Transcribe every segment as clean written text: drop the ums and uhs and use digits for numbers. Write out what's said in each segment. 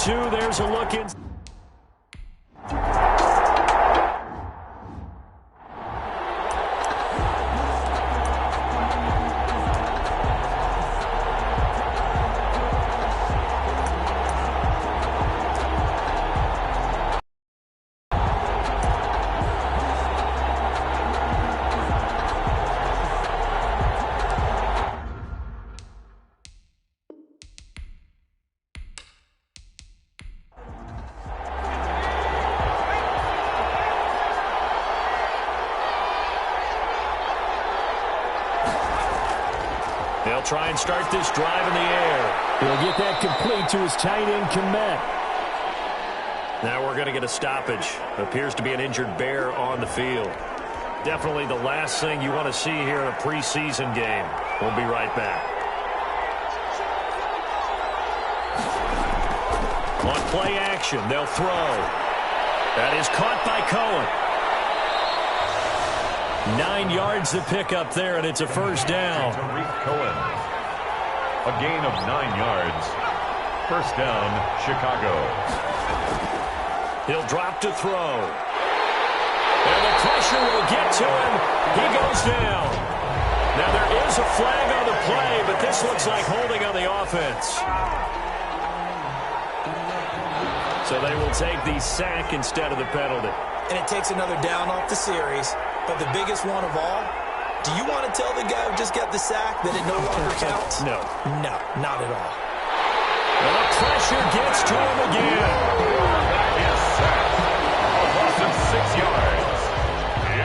2. There's a look in. They'll try and start this drive in the air. He'll get that complete to his tight end, Komet. Now we're going to get a stoppage. Appears to be an injured bear on the field. Definitely the last thing you want to see here in a preseason game. We'll be right back. On play action, they'll throw. That is caught by Cohen. 9 yards to pick up there, and it's a first down. Cohen. A gain of 9 yards. First down, Chicago. He'll drop to throw. And the pressure will get to him. He goes down. Now there is a flag on the play, but this looks like holding on the offense. So they will take the sack instead of the penalty. And it takes another down off the series. But the biggest one of all, do you want to tell the guy who just got the sack that it no longer counts? No. No, not at all. And the pressure gets to him again. Yes, sir. A loss of 6 yards.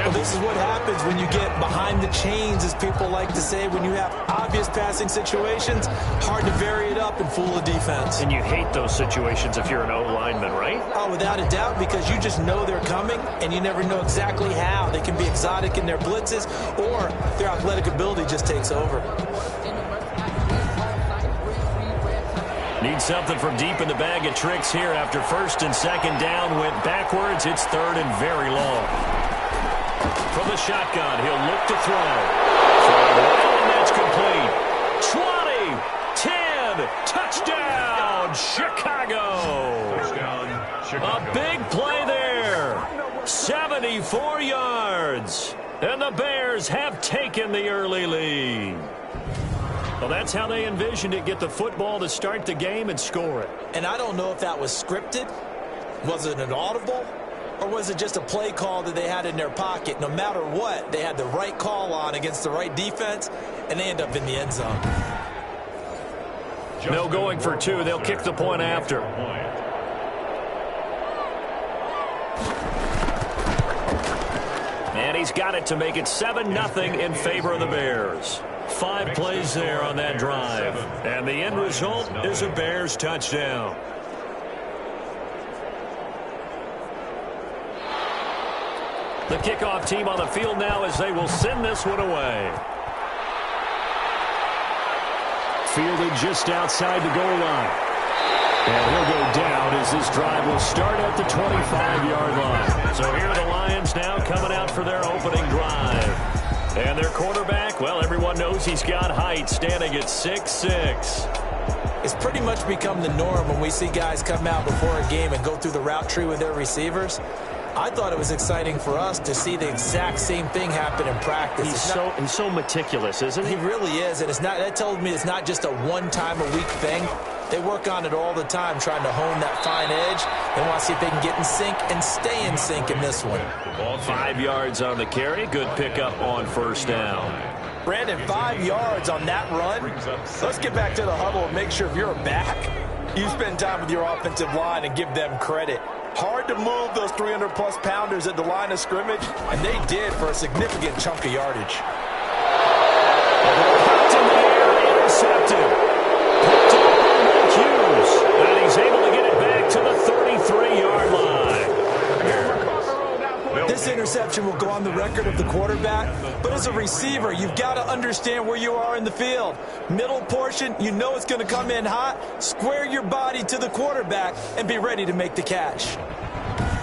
Well, this is what happens when you get behind the chains, as people like to say. When you have obvious passing situations, hard to vary it up and fool a defense. And you hate those situations if you're an O-lineman, right? Oh, without a doubt, because you just know they're coming, and you never know exactly how. They can be exotic in their blitzes, or their athletic ability just takes over. Need something from deep in the bag of tricks here after first and second down went backwards. It's third and very long. From the shotgun, he'll look to throw. And that's complete. 20, 10, touchdown, Chicago. Touchdown, Chicago. A big play there. 74 yards. And the Bears have taken the early lead. Well, that's how they envisioned it. Get the football to start the game and score it. And I don't know if that was scripted. Was it an audible? Or was it just a play call that they had in their pocket? No matter what, they had the right call on against the right defense, and they end up in the end zone. No going for 2. They'll kick the point after. And he's got it to make it 7-0 in favor of the Bears. 5 plays there on that drive. And the end result is a Bears touchdown. The kickoff team on the field now as they will send this one away. Fielded just outside the goal line. And he'll go down as this drive will start at the 25-yard line. So here are the Lions now coming out for their opening drive. And their quarterback, well, everyone knows he's got height, standing at 6'6". It's pretty much become the norm when we see guys come out before a game and go through the route tree with their receivers. I thought it was exciting for us to see the exact same thing happen in practice. He's so meticulous, isn't he? He really is, and that tells me it's not just a one-time-a-week thing. They work on it all the time, trying to hone that fine edge. They want to see if they can get in sync and stay in sync in this one. 5 yards on the carry. Good pickup on first down. Brandon, 5 yards on that run. Let's get back to the huddle and make sure if you're a back, you spend time with your offensive line and give them credit. Hard to move those 300-plus pounders at the line of scrimmage, and they did for a significant chunk of yardage. Picked in the air, intercepted. Picked up on Hughes, and he's able to get it back to the 33-yard line. This interception will go on the record of the quarterback, but as a receiver, you've got to understand where you are in the field. Middle portion, you know it's going to come in hot. Square your body to the quarterback and be ready to make the catch.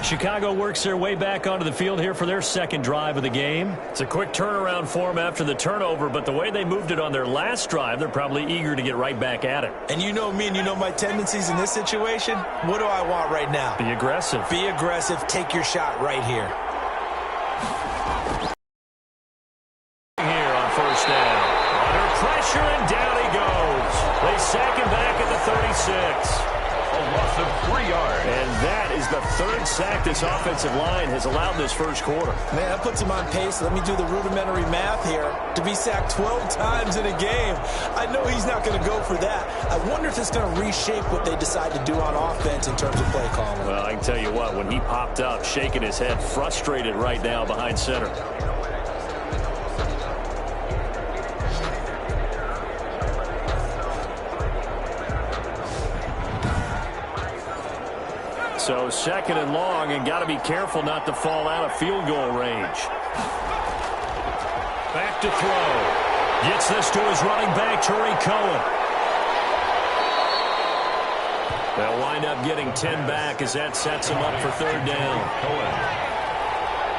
Chicago works their way back onto the field here for their second drive of the game. It's a quick turnaround for them after the turnover, but the way they moved it on their last drive, they're probably eager to get right back at it. And you know me and you know my tendencies in this situation. What do I want right now? Be aggressive. Be aggressive. Take your shot right here. Here on first down. Under pressure, and down he goes. They sack him back at the 36. A loss of 3 yards. And that is the third sack this offensive line has allowed this first quarter. Man, that puts him on pace. Let me do the rudimentary math here. To be sacked 12 times in a game, I know he's not going to go for that. I wonder if it's going to reshape what they decide to do on offense in terms of play calling. Well, I can tell you what, when he popped up, shaking his head, frustrated right now behind center. So second and long, and got to be careful not to fall out of field goal range. Back to throw. Gets this to his running back, Tariq Cohen. They'll wind up getting 10 back as that sets him up for third down. Cohen.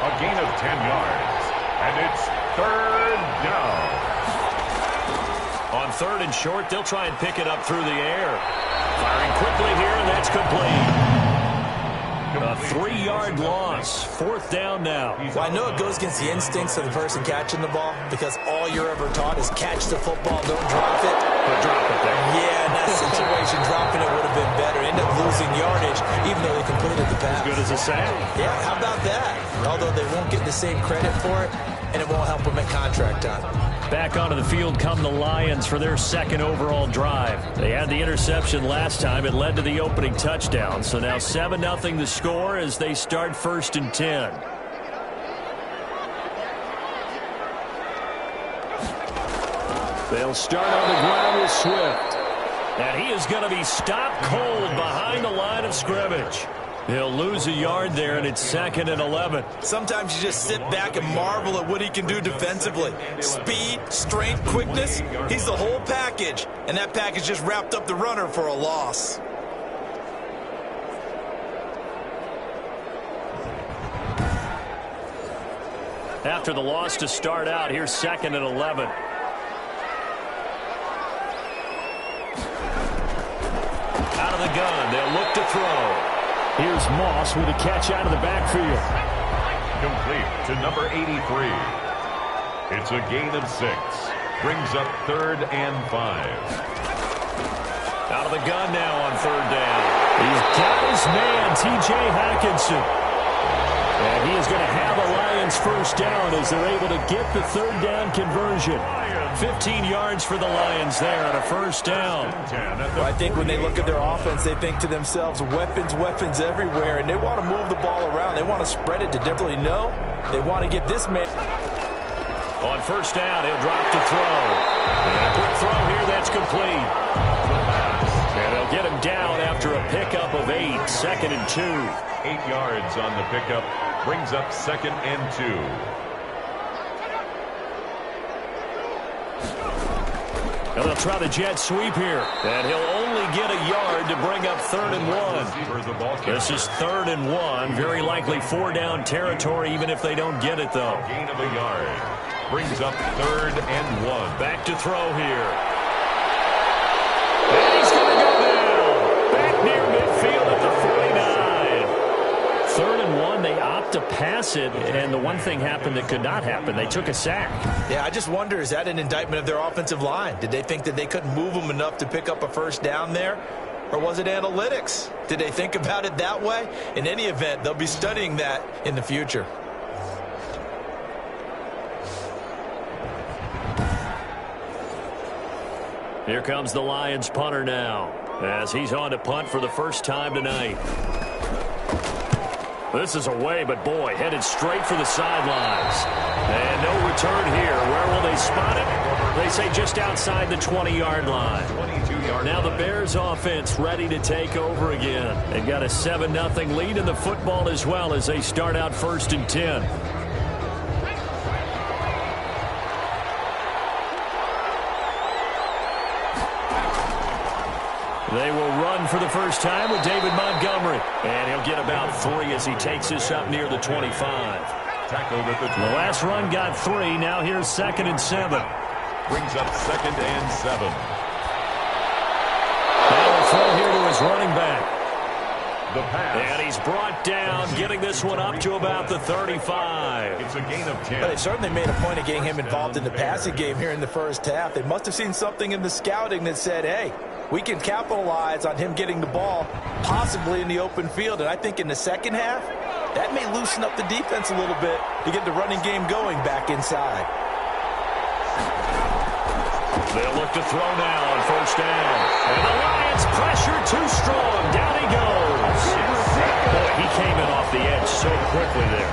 A gain of 10 yards. And it's third down. On third and short, they'll try and pick it up through the air. Firing quickly here, and that's complete. A 3-yard loss. Fourth down now. Well, I know it goes against the instincts of the person catching the ball because all you're ever taught is catch the football, don't drop it. But drop it there. Yeah, in that situation, dropping it would have been better. End up losing yardage, even though they completed the pass. As good as a sack. Yeah, how about that? Although they won't get the same credit for it, and it won't help them at contract time. Back onto the field come the Lions for their second overall drive. They had the interception last time. It led to the opening touchdown. So now 7-0 the score as they start first and 10. They'll start on the ground with Swift. And he is going to be stopped cold behind the line of scrimmage. He'll lose a yard there, and it's second and 11. Sometimes you just sit back and marvel at what he can do defensively. Speed, strength, quickness, he's the whole package. And that package just wrapped up the runner for a loss. After the loss to start out, here's second and 11. Out of the gun, they'll look to throw. Here's Moss with a catch out of the backfield. Complete to number 83. It's a gain of 6. Brings up third and 5. Out of the gun now on third down. He's got his man, T.J. Hockenson. And he is going to have a Lions first down as they're able to get the third down conversion. 15 yards for the Lions there on a first down. Well, I think when they look at their offense, they think to themselves, weapons, weapons everywhere, and they want to move the ball around. They want to spread it to definitely know. They want to get this man. On first down, he'll drop to throw. And a quick throw here, that's complete. And they'll get him down after a pickup of 8, second and 2. 8 yards on the pickup. Brings up second and 2. And they'll try the jet sweep here. And he'll only get a yard to bring up third and 1. This is third and 1. Very likely 4-down territory, even if they don't get it, though. Gain of a yard. Brings up third and 1. Back to throw here. And he's going to go down. Back near midfield at the 49. Third and 1, they opt to pass it, and the one thing happened that could not happen. They took a sack. Yeah, I just wonder, is that an indictment of their offensive line? Did they think that they couldn't move them enough to pick up a first down there? Or was it analytics? Did they think about it that way? In any event, they'll be studying that in the future. Here comes the Lions punter now, as he's on to punt for the first time tonight. This is away, but boy, headed straight for the sidelines. And no return here. Where will they spot it? They say just outside the 20-yard line. 22-yard now the Bears offense ready to take over again. They've got a 7-0 lead in the football as well as they start out first and 10. They will run for the first time with David Montgomery. And he'll get about 3 as he takes this up near the 25. Tackled at the 20. The last run got 3. Now here's 2nd and 7. Brings up 2nd and 7. Now a throw here to his running back. The pass. And he's brought down, getting this one up to about the 35. It's a gain of 10. But they certainly made a point of getting him involved in the passing game here in the first half. They must have seen something in the scouting that said, hey, we can capitalize on him getting the ball, possibly in the open field. And I think in the second half, that may loosen up the defense a little bit to get the running game going back inside. They'll look to throw now on first down. And the Lions pressure too strong. Down he goes. Boy, he came in off the edge so quickly there.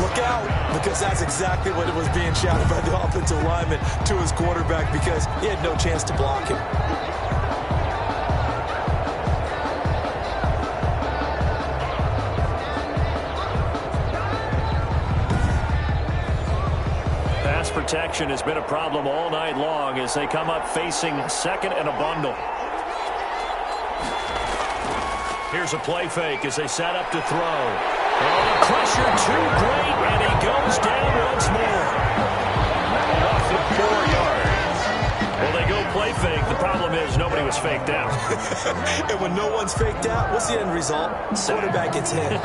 Look out, because that's exactly what it was being shouted by the offensive lineman to his quarterback, because he had no chance to block him. Pass protection has been a problem all night long as they come up facing 2nd and a bundle. Here's a play fake as they set up to throw. Oh, the pressure too great, and he goes down once more. Loss of 4 yards. Well, they go play fake. The problem is nobody was faked out. And when no one's faked out, what's the end result? Quarterback gets hit.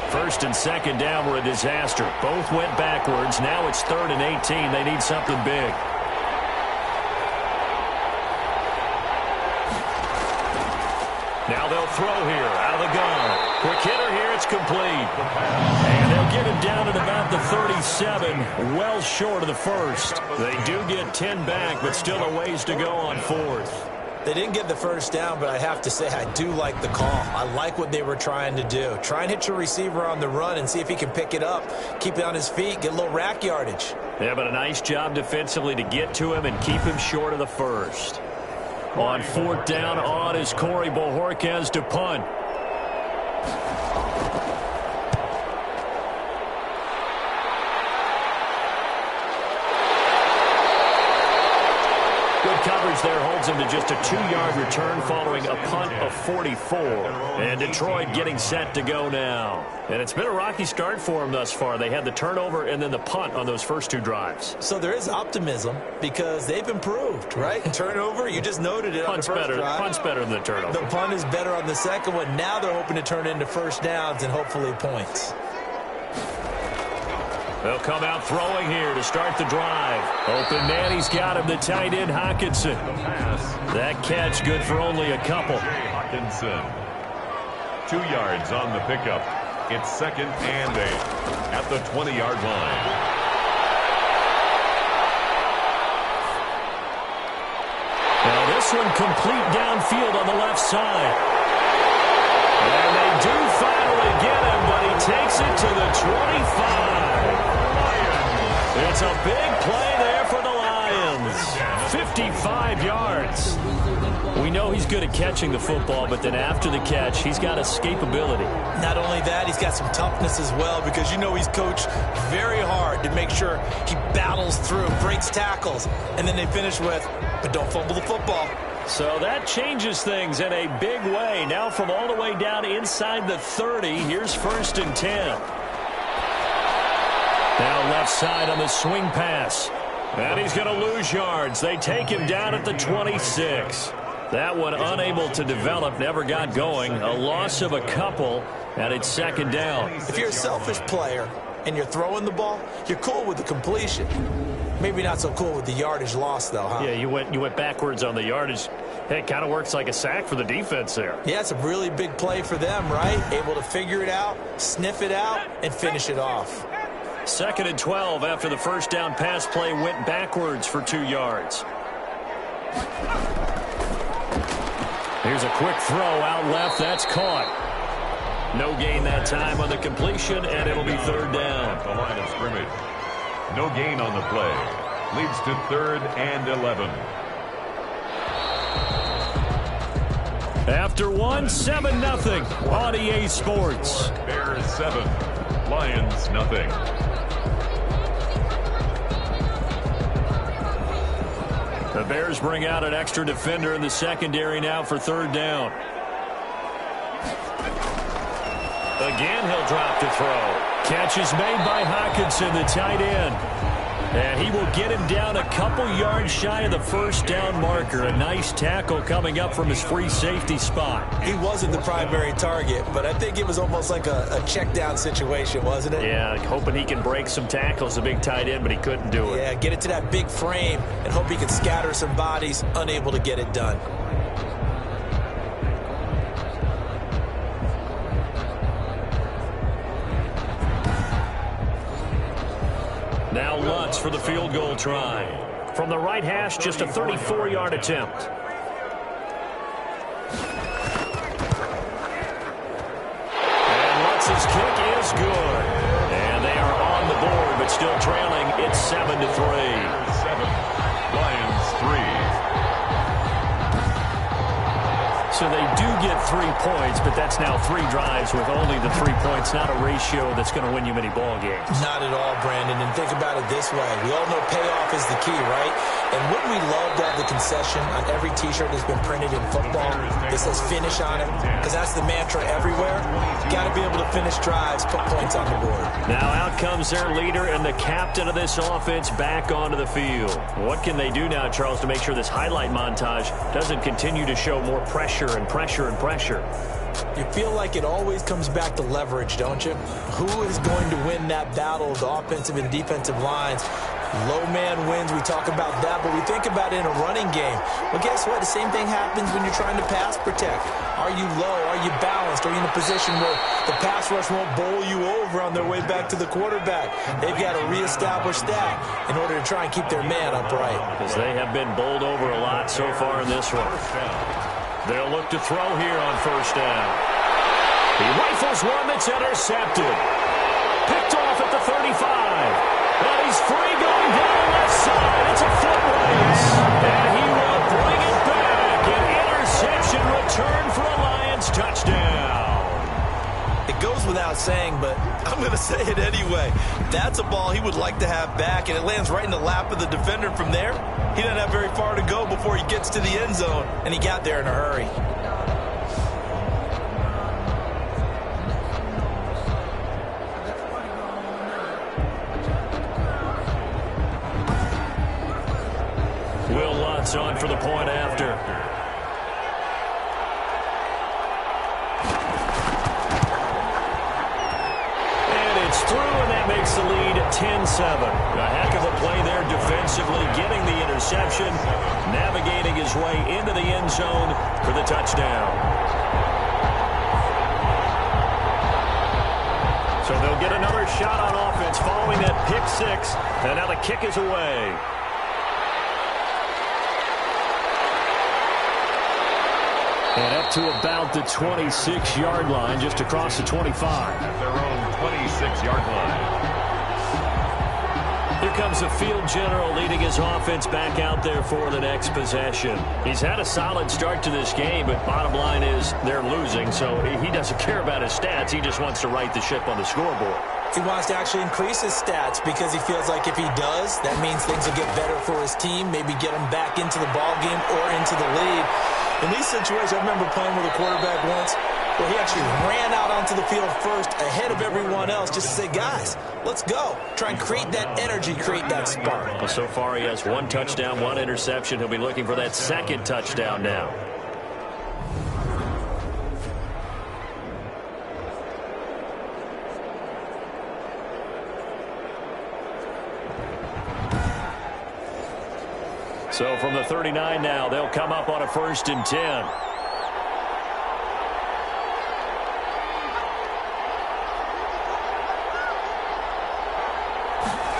First and 2nd down were a disaster. Both went backwards. Now it's 3rd and 18. They need something big. Now they'll throw here out of the gun. Quick hitter here. It's complete. And they'll get him down at about the 37, well short of the first. They do get 10 back, but still a ways to go on 4th. They didn't get the first down, but I have to say I do like the call. I like what they were trying to do. Try and hit your receiver on the run and see if he can pick it up, keep it on his feet, get a little rack yardage. Yeah, but a nice job defensively to get to him and keep him short of the first. On 4th down, on is Corey Bojorquez to punt. Coverage there holds him to just a 2-yard return following a punt of 44. And Detroit getting set to go now. And it's been a rocky start for them thus far. They had the turnover and then the punt on those first 2 drives. So there is optimism because they've improved, right? Turnover, you just noted it on the first drive. Punt's better than the turnover. The punt is better on the second one. Now they're hoping to turn it into first downs and hopefully points. They'll come out throwing here to start the drive. Open man, he's got him, the tight end, Hawkinson. That catch good for only a couple. Hawkinson. 2 yards on the pickup. It's 2nd and 8 at the 20-yard line. Now this one complete downfield on the left side. And they do finally get him, but he takes it to the 25. It's a big play there for the Lions. 55 yards. We know he's good at catching the football, but then after the catch, he's got escapability. Not only that, he's got some toughness as well because you know he's coached very hard to make sure he battles through, breaks tackles, and then they finish with, but don't fumble the football. So that changes things in a big way. Now from all the way down inside the 30, here's 1st and 10. Now left side on the swing pass. And he's going to lose yards. They take him down at the 26. That one unable to develop, never got going. A loss of a couple, and it's 2nd down. If you're a selfish player and you're throwing the ball, you're cool with the completion. Maybe not so cool with the yardage loss, though, huh? Yeah, you went backwards on the yardage. Hey, it kind of works like a sack for the defense there. Yeah, it's a really big play for them, right? Able to figure it out, sniff it out, and finish it off. 2nd and 12 after the first down pass play went backwards for 2 yards. Here's a quick throw out left. That's caught. No gain that time on the completion, and it'll be 3rd down. At the line of scrimmage. No gain on the play. Leads to 3rd and 11. After one, 7-0 on EA Sports. Bears 7, Lions nothing. The Bears bring out an extra defender in the secondary now for third down. Again, he'll drop to throw. Catch is made by Hockenson, the tight end. And he will get him down a couple yards shy of the first down marker. A nice tackle coming up from his free safety spot. He wasn't the primary target, but I think it was almost like a check down situation, wasn't it? Yeah, hoping he can break some tackles, the big tight end, but he couldn't do it. Yeah, get it to that big frame and hope he can scatter some bodies, unable to get it done. Now Lutz for the field goal try. From the right hash, just a 34-yard attempt. And Lutz's kick is good. And they are on the board, but still trailing. It's 7-3. 7, Lions 3. So they do get 3 points, but that's now 3 drives with only the 3 points. Not a ratio that's going to win you many ball games. Not at all, Brandon. And think about it this way. We all know payoff is the key, right? And wouldn't we love to have the concession on every T-shirt that's been printed in football that says finish on it? Because that's the mantra everywhere. Got to be able to finish drives, put points on the board. Now out comes their leader and the captain of this offense back onto the field. What can they do now, Charles, to make sure this highlight montage doesn't continue to show more pressure and pressure and pressure? You feel like it always comes back to leverage, don't you? Who is going to win that battle of the offensive and defensive lines? Low man wins. We talk about that, but we think about it in a running game. Well, guess what? The same thing happens when you're trying to pass protect. Are you low? Are you balanced? Are you in a position where the pass rush won't bowl you over on their way back to the quarterback? They've got to reestablish that in order to try and keep their man upright. Because they have been bowled over a lot so far in this one. They'll look to throw here on first down. He rifles one that's intercepted. Picked off at the 35. And he's free going down the left side. It's a foot race. And he will bring it back. An interception return for a Lions touchdown. It goes without saying, but I'm going to say it anyway. That's a ball he would like to have back, and it lands right in the lap of the defender from there. He doesn't have very far to go before he gets to the end zone, and he got there in a hurry. Will Lutz on for the point after. And it's through, and that makes the lead 10-7. A heck of a play there defensively, getting the interception, navigating his way into the end zone for the touchdown. So they'll get another shot on offense following that pick six, and now the kick is away. And up to about the 26-yard line, just across the 25. At their own 26-yard line. Here comes the field general leading his offense back out there for the next possession. He's had a solid start to this game, but bottom line is they're losing, so he doesn't care about his stats. He just wants to right the ship on the scoreboard. He wants to actually increase his stats because he feels like if he does, that means things will get better for his team, maybe get him back into the ball game or into the lead. In these situations, I remember playing with a quarterback once where he actually ran out onto the field first ahead of everyone else just to say, guys, let's go. Try and create that energy, create that spark. Well, so far he has 1 touchdown, 1 interception. He'll be looking for that second touchdown now. So from the 39 now, they'll come up on a 1st and 10.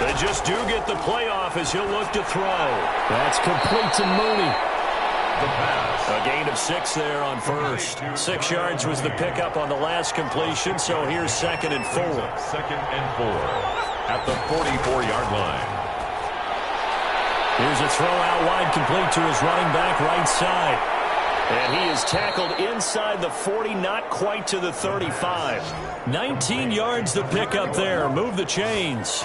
They just do get the playoff as he'll look to throw. That's complete to Mooney. The pass. A gain of 6 there on first. 6 yards was the pickup on the last completion, so here's 2nd and 4. 2nd and 4 at the 44-yard line. Here's a throw out wide, complete to his running back right side. And he is tackled inside the 40, not quite to the 35. 19 yards to pick up there. Move the chains.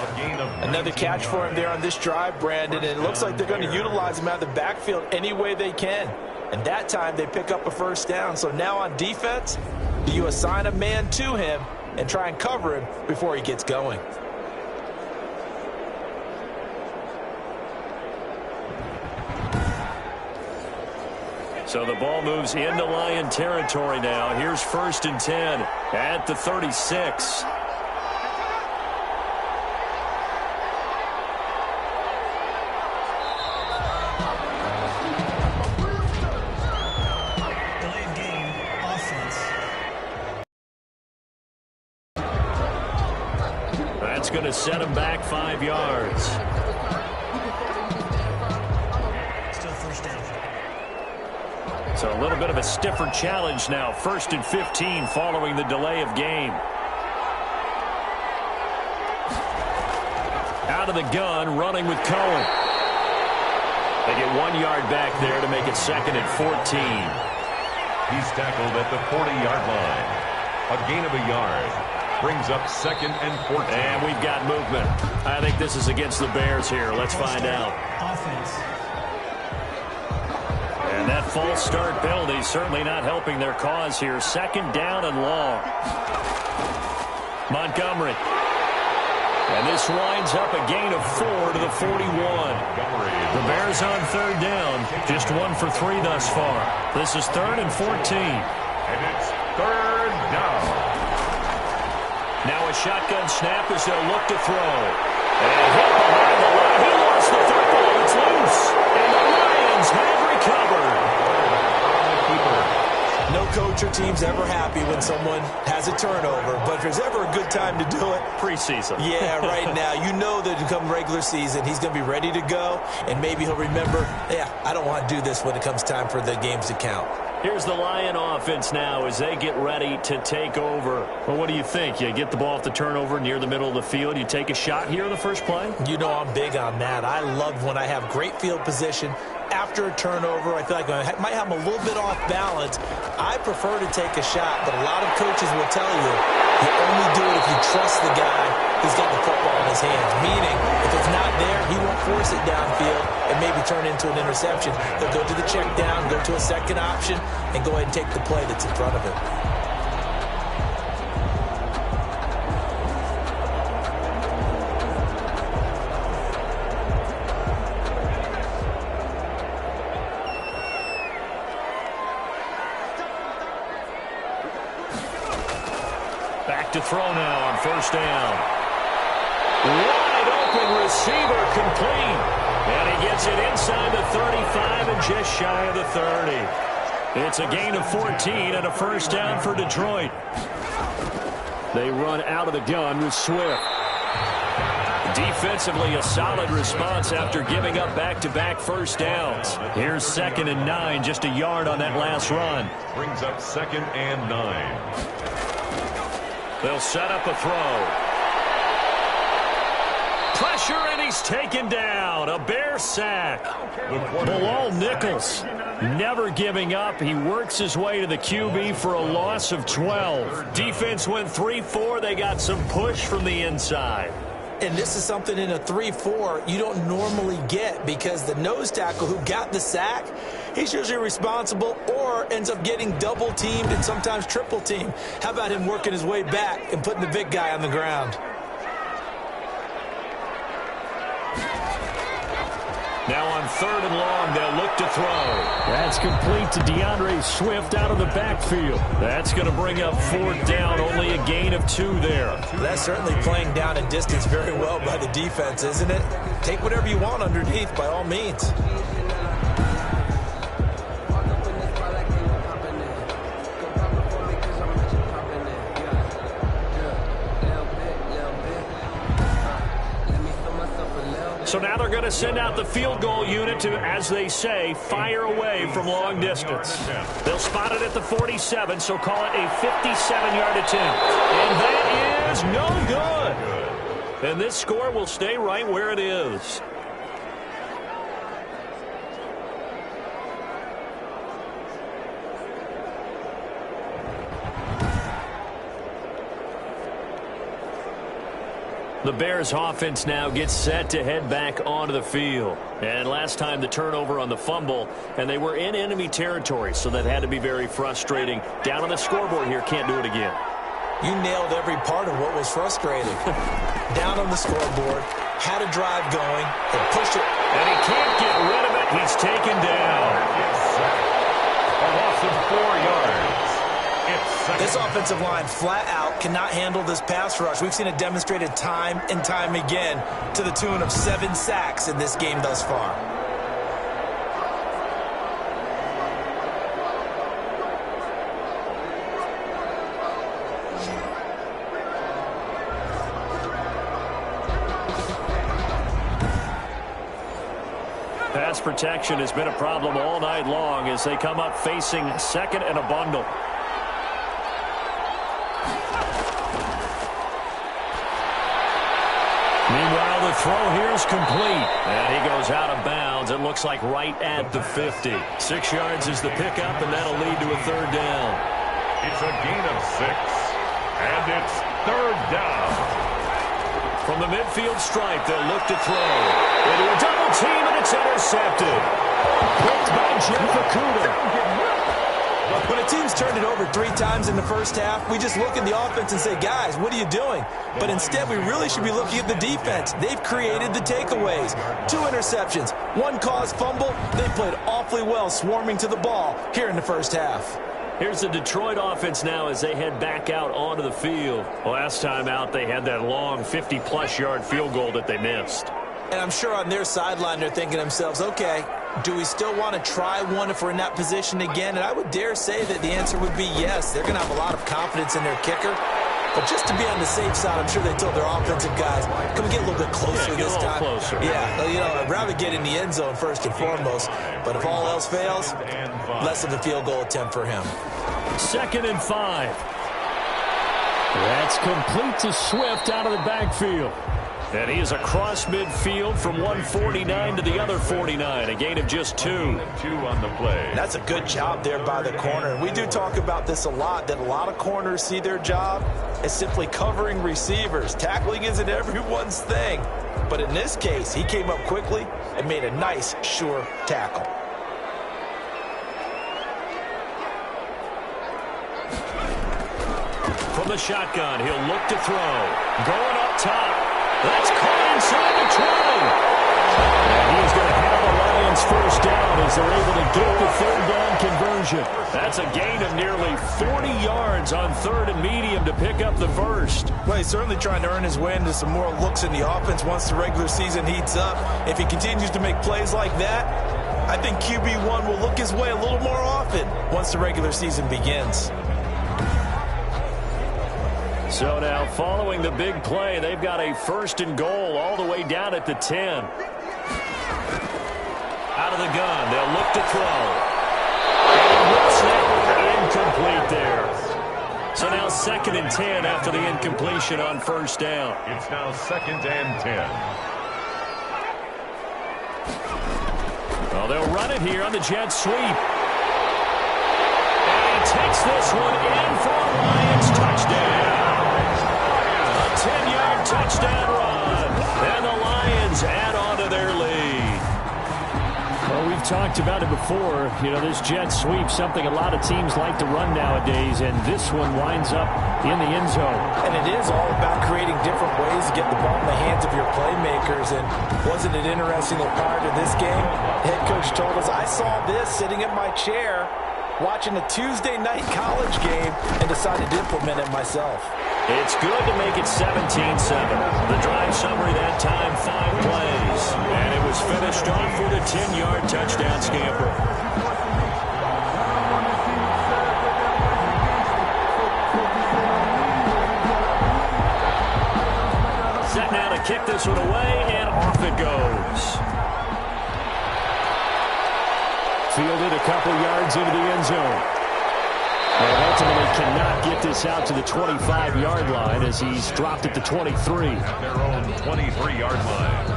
Another catch for him there on this drive, Brandon, and it looks like they're going to utilize him out of the backfield any way they can. And that time they pick up a first down. So now on defense, do you assign a man to him and try and cover him before he gets going? So the ball moves into Lion territory now. Here's 1st and 10 at the 36. Delayed game, offense. That's going to set him back 5 yards. So a little bit of a stiffer challenge now. 1st and 15 following the delay of game. Out of the gun, running with Cohen. They get 1 yard back there to make it 2nd and 14. He's tackled at the 40-yard line. A gain of a yard. Brings up 2nd and 14. And we've got movement. I think this is against the Bears here. Let's find out. Offense. And that false start penalty certainly not helping their cause here. 2nd down and long. Montgomery. And this winds up a gain of 4 to the 41. The Bears on 3rd down. Just 1 for 3 thus far. This is 3rd and 14. And it's 3rd down. Now a shotgun snap as they'll look to throw. And hit behind the line. He lost the football. It's loose. And the Lions have recovered. No coach or team's ever happy when someone has a turnover, but if there's ever a good time to do it, preseason. Yeah, right now. You know that come regular season, he's going to be ready to go, and maybe he'll remember, yeah, I don't want to do this when it comes time for the games to count. Here's the Lion offense now as they get ready to take over. Well, what do you think? You get the ball off the turnover near the middle of the field. You take a shot here in the first play? You know I'm big on that. I love when I have great field position after a turnover. I feel like I might have them a little bit off balance. I prefer to take a shot, but a lot of coaches will tell you only do it if you trust the guy who's got the football in his hands. Meaning, if it's not there, he won't force it downfield and maybe turn into an interception. He'll go to the check down, go to a second option, and go ahead and take the play that's in front of him. To throw now on 1st down. Wide open receiver complete. And he gets it inside the 35 and just shy of the 30. It's a gain of 14 and a 1st down for Detroit. They run out of the gun with Swift. Defensively, a solid response after giving up back-to-back 1st downs. Here's 2nd and 9, just a yard on that last run. Brings up 2nd and 9. They'll set up a throw. Pressure, and he's taken down. A Bear sack. Bilal Nichols never giving up. He works his way to the QB for a loss of 12. Defense went 3-4. They got some push from the inside. And this is something in a 3-4 you don't normally get because the nose tackle who got the sack, he's usually responsible or ends up getting double-teamed and sometimes triple-teamed. How about him working his way back and putting the big guy on the ground? Now on 3rd and long, they'll look to throw. That's complete to DeAndre Swift out of the backfield. That's going to bring up 4th down, only a gain of 2 there. That's certainly playing down and distance very well by the defense, isn't it? Take whatever you want underneath, by all means. So now they're going to send out the field goal unit to, as they say, fire away from long distance. They'll spot it at the 47, so call it a 57-yard attempt. And that is no good. And this score will stay right where it is. The Bears offense now gets set to head back onto the field. And last time the turnover on the fumble, and they were in enemy territory, so that had to be very frustrating. Down on the scoreboard here, can't do it again. You nailed every part of what was frustrating. Down on the scoreboard, had a drive going, and pushed it. And he can't get rid of it. He's taken down. A loss of 4 yards. This offensive line flat out cannot handle this pass rush. We've seen it demonstrated time and time again to the tune of 7 sacks in this game thus far. Pass protection has been a problem all night long as they come up facing second and a bundle. Meanwhile, the throw here is complete. And he goes out of bounds. It looks like right at the 50. 6 yards is the pickup, and that'll lead to a third down. It's a gain of 6. And it's third down. From the midfield stripe, they'll look to throw. Into a double team, and it's intercepted. Picked by Jeff Okudah. When a team's turned it over 3 times in the first half, we just look at the offense and say, guys, what are you doing? But instead, we really should be looking at the defense. They've created the takeaways. 2 interceptions, 1 caused fumble. They played awfully well swarming to the ball here in the first half. Here's the Detroit offense now as they head back out onto the field. Last time out, they had that long 50-plus yard field goal that they missed. And I'm sure on their sideline they're thinking to themselves, okay, do we still want to try one if we're in that position again? And I would dare say that the answer would be yes. They're going to have a lot of confidence in their kicker. But just to be on the safe side, I'm sure they told their offensive guys, can we get a little bit closer this time? Closer. Yeah, you know, I'd rather get in the end zone first and foremost. But if all else fails, less of a field goal attempt for him. 2nd and 5. That's complete to Swift out of the backfield. And he is across midfield from 149 to the other 49. A gain of just 2. 2 on the play. That's a good job there by the corner. And we do talk about this a lot, that a lot of corners see their job as simply covering receivers. Tackling isn't everyone's thing. But in this case, he came up quickly and made a nice, sure tackle. From the shotgun, he'll look to throw. Going up top. That's caught inside the 20. And he's going to have the Lions first down as they're able to get the third down conversion. That's a gain of nearly 40 yards on 3rd and medium to pick up the first. Well, he's certainly trying to earn his way into some more looks in the offense once the regular season heats up. If he continues to make plays like that, I think QB1 will look his way a little more often once the regular season begins. So now, following the big play, they've got a 1st and goal all the way down at the 10. Out of the gun, they'll look to throw. And whips that one incomplete there. So now 2nd and 10 after the incompletion on 1st down. It's now 2nd and 10. Well, they'll run it here on the jet sweep. And he takes this one in for a Lions touchdown. 10-yard touchdown run, and the Lions add on to their lead. Well, we've talked about it before. You know, this jet sweep, something a lot of teams like to run nowadays, and this one winds up in the end zone. And it is all about creating different ways to get the ball in the hands of your playmakers. And wasn't it interesting that prior to this game, the head coach told us, I saw this sitting in my chair watching a Tuesday night college game and decided to implement it myself. It's good to make it 17-7. The drive summary that time, 5 plays. And it was finished off with a 10-yard touchdown scamper. Set now to kick this one away, and off it goes. Fielded a couple yards into the end zone. And ultimately cannot get this out to the 25-yard line as he's dropped at the 23. At their own 23-yard line.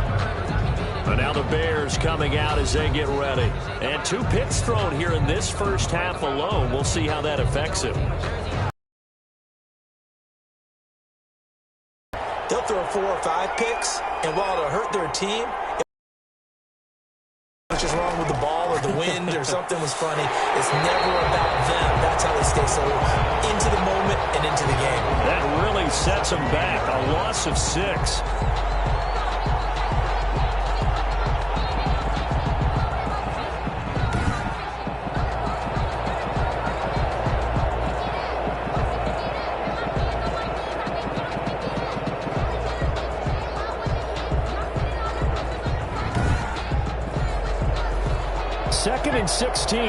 And now the Bears coming out as they get ready. And 2 picks thrown here in this first half alone. We'll see how that affects him. They'll throw throw 4 or 5 picks, and while it'll hurt their team, what's just wrong with the ball or the wind or something was funny, it's never about them. That's how they stay so into the moment and into the game. That really sets them back. A loss of 6. Second and 16.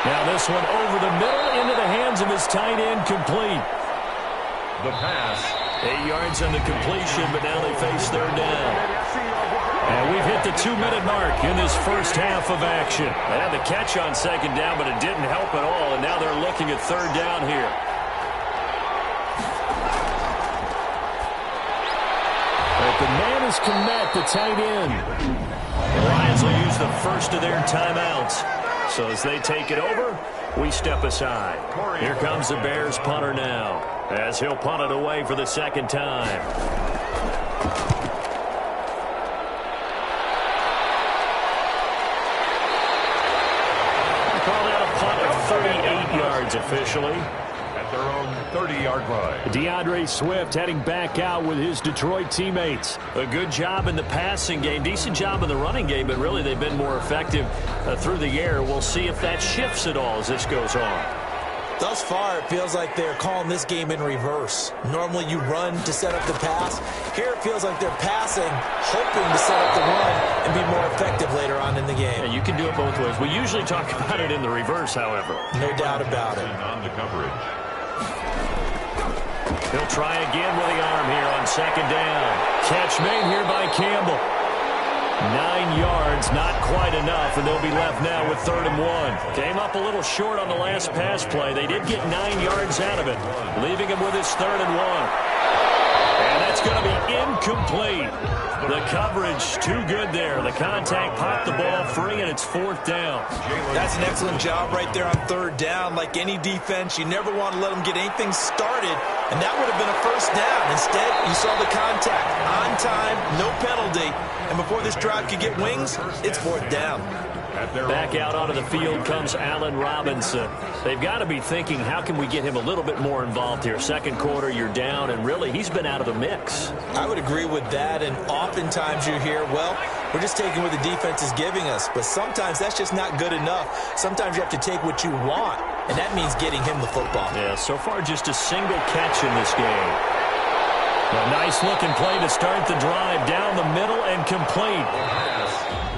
Now this one over the middle into the hands of his tight end, complete. The pass. 8 yards on the completion, but now they face third down. And we've hit the 2-minute mark in this first half of action. They had the catch on second down, but it didn't help at all, and now they're looking at third down here. The man is Komet, the tight end. The Lions will use the first of their timeouts. So as they take it over, we step aside. Here comes the Bears punter now, as he'll punt it away for the second time. We call that a punt of 38 yards officially. Their own 30-yard line. DeAndre Swift heading back out with his Detroit teammates. A good job in the passing game, decent job in the running game, but really they've been more effective through the air. We'll see if that shifts at all as this goes on. Thus far, it feels like they're calling this game in reverse. Normally you run to set up the pass. Here it feels like they're passing, hoping to set up the run and be more effective later on in the game. Yeah, you can do it both ways. We usually talk about it in the reverse, however. No doubt about it. On the coverage. He'll try again with the arm here on second down. Catch made here by Campbell. 9 yards, not quite enough, and they'll be left now with 3rd and 1. Came up a little short on the last pass play. They did get 9 yards out of it, leaving him with his 3rd and 1. And that's going to be incomplete. The coverage too good there. The contact popped the ball free, and it's 4th down. That's an excellent job right there on 3rd down. Like any defense, you never want to let them get anything started, and that would have been a 1st down. Instead, you saw the contact on time, no penalty, and before this drive could get wings, it's 4th down. Back out onto the field comes Allen Robinson. They've got to be thinking, how can we get him a little bit more involved here? Second quarter, you're down, and really, he's been out of the mix. I would agree with that, and oftentimes you hear, well, we're just taking what the defense is giving us, but sometimes that's just not good enough. Sometimes you have to take what you want, and that means getting him the football. Yeah, so far just a single catch in this game. A nice-looking play to start the drive down the middle and complete.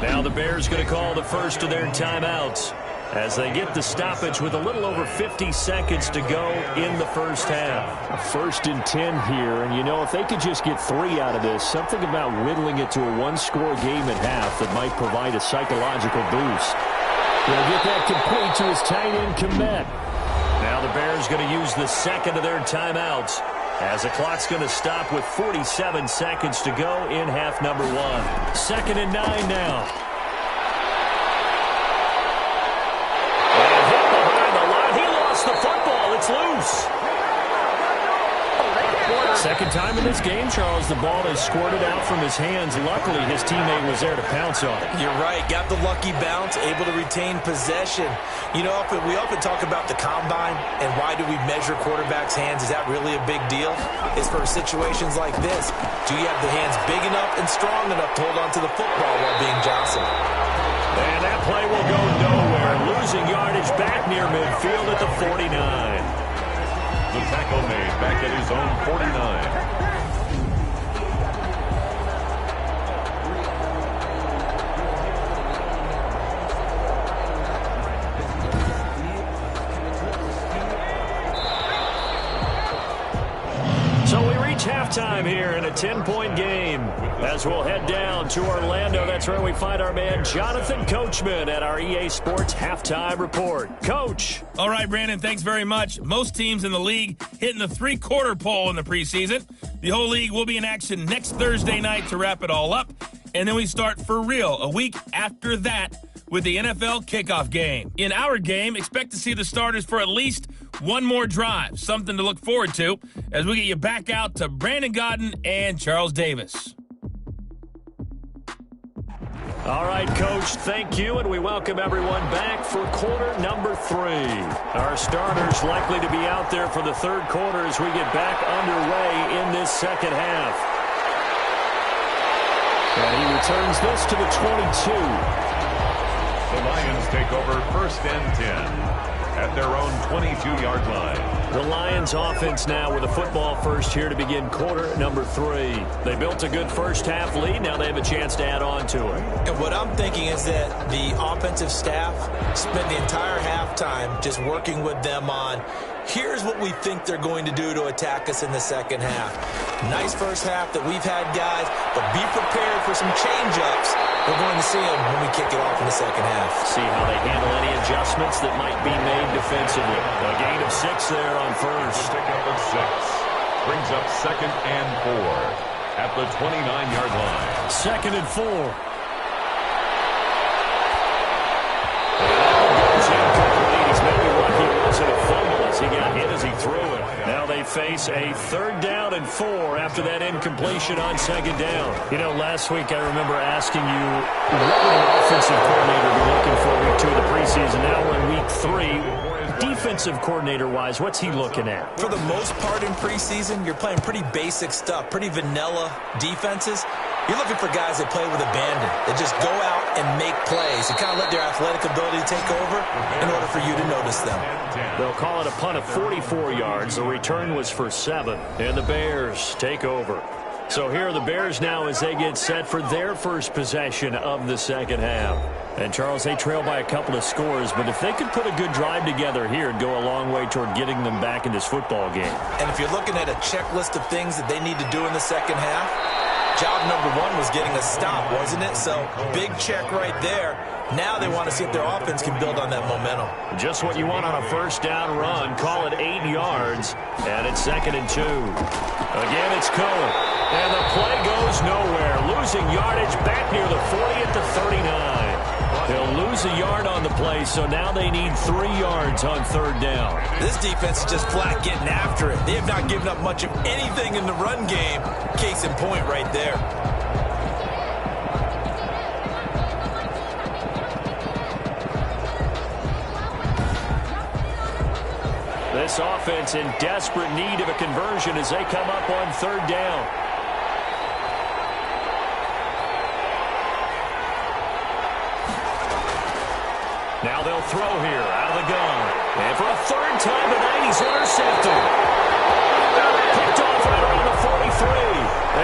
Now the Bears going to call the first of their timeouts as they get the stoppage with a little over 50 seconds to go in the first half. A 1st and 10 here, and you know, if they could just get 3 out of this, something about whittling it to a 1-score game at half that might provide a psychological boost. They'll get that complete to his tight end, Komet. Now the Bears going to use the second of their timeouts as the clock's going to stop with 47 seconds to go in half number 1. 2nd and 9 now. And hit behind the line. He lost the football. It's loose. Second time in this game, Charles, the ball has squirted out from his hands. Luckily, his teammate was there to pounce on it. You're right. Got the lucky bounce, able to retain possession. You know, we often talk about the combine and why do we measure quarterbacks' hands. Is that really a big deal? It's for situations like this. Do you have the hands big enough and strong enough to hold on to the football while being jostled? And that play will go nowhere. Losing yardage back near midfield at the 49. The tackle made back at his own 49. Halftime here in a 10-point game as we'll head down to Orlando. That's where we find our man Jonathan Coachman at our EA Sports Halftime Report. Coach. All right, Brandon, thanks very much. Most teams in the league hitting the 3-quarter pole in the preseason. The whole league will be in action next Thursday night to wrap it all up. And then we start for real a week after that with the NFL kickoff game. In our game, expect to see the starters for at least one more drive, something to look forward to as we get you back out to Brandon Godden and Charles Davis. All right, Coach, thank you, and we welcome everyone back for quarter number 3. Our starters likely to be out there for the third quarter as we get back underway in this second half. And he returns this to the 22. The Lions take over 1st and 10 at their own 22-yard line. The Lions offense now with a football first here to begin quarter number 3. They built a good first half lead. Now they have a chance to add on to it. And what I'm thinking is that the offensive staff spent the entire halftime just working with them on, here's what we think they're going to do to attack us in the second half. Nice first half that we've had, guys, but be prepared for some change-ups. We're going to see them when we kick it off in the second half. See how they handle any adjustments that might be made defensively. A gain of 6 there on first. Pick up of 6. Brings up 2nd and 4 at the 29-yard line. 2nd and 4. He's maybe lucky it wasn't a fumble as he got hit as he threw it. Now they face a 3rd down and 4 after that incompletion on 2nd down. You know, last week I remember asking you what would an offensive coordinator be looking for week 2 of the preseason. Now we're in week 3. Defensive coordinator-wise, what's he looking at? For the most part in preseason, you're playing pretty basic stuff, pretty vanilla defenses. You're looking for guys that play with abandon, that just go out and make plays and kind of let their athletic ability take over in order for you to notice them. They'll call it a punt of 44 yards. The return was for 7, and the Bears take over. So here are the Bears now as they get set for their first possession of the second half. And, Charles, they trail by a couple of scores, but if they could put a good drive together here, it'd go a long way toward getting them back in this football game. And if you're looking at a checklist of things that they need to do in the second half, job number 1 was getting a stop, wasn't it? So, big check right there. Now they want to see if their offense can build on that momentum. Just what you want on a first down run. Call it 8 yards, and it's 2nd and 2. Again, it's Cohen. And the play goes nowhere. Losing yardage back near the 40 at the 39. They'll lose a yard on the play, so now they need 3 yards on 3rd down. This defense is just flat getting after it. They have not given up much of anything in the run game. Case in point right there. This offense in desperate need of a conversion as they come up on 3rd down. Now they'll throw here out of the gun. And for a 3rd time tonight, he's intercepted. Picked off right around the 43.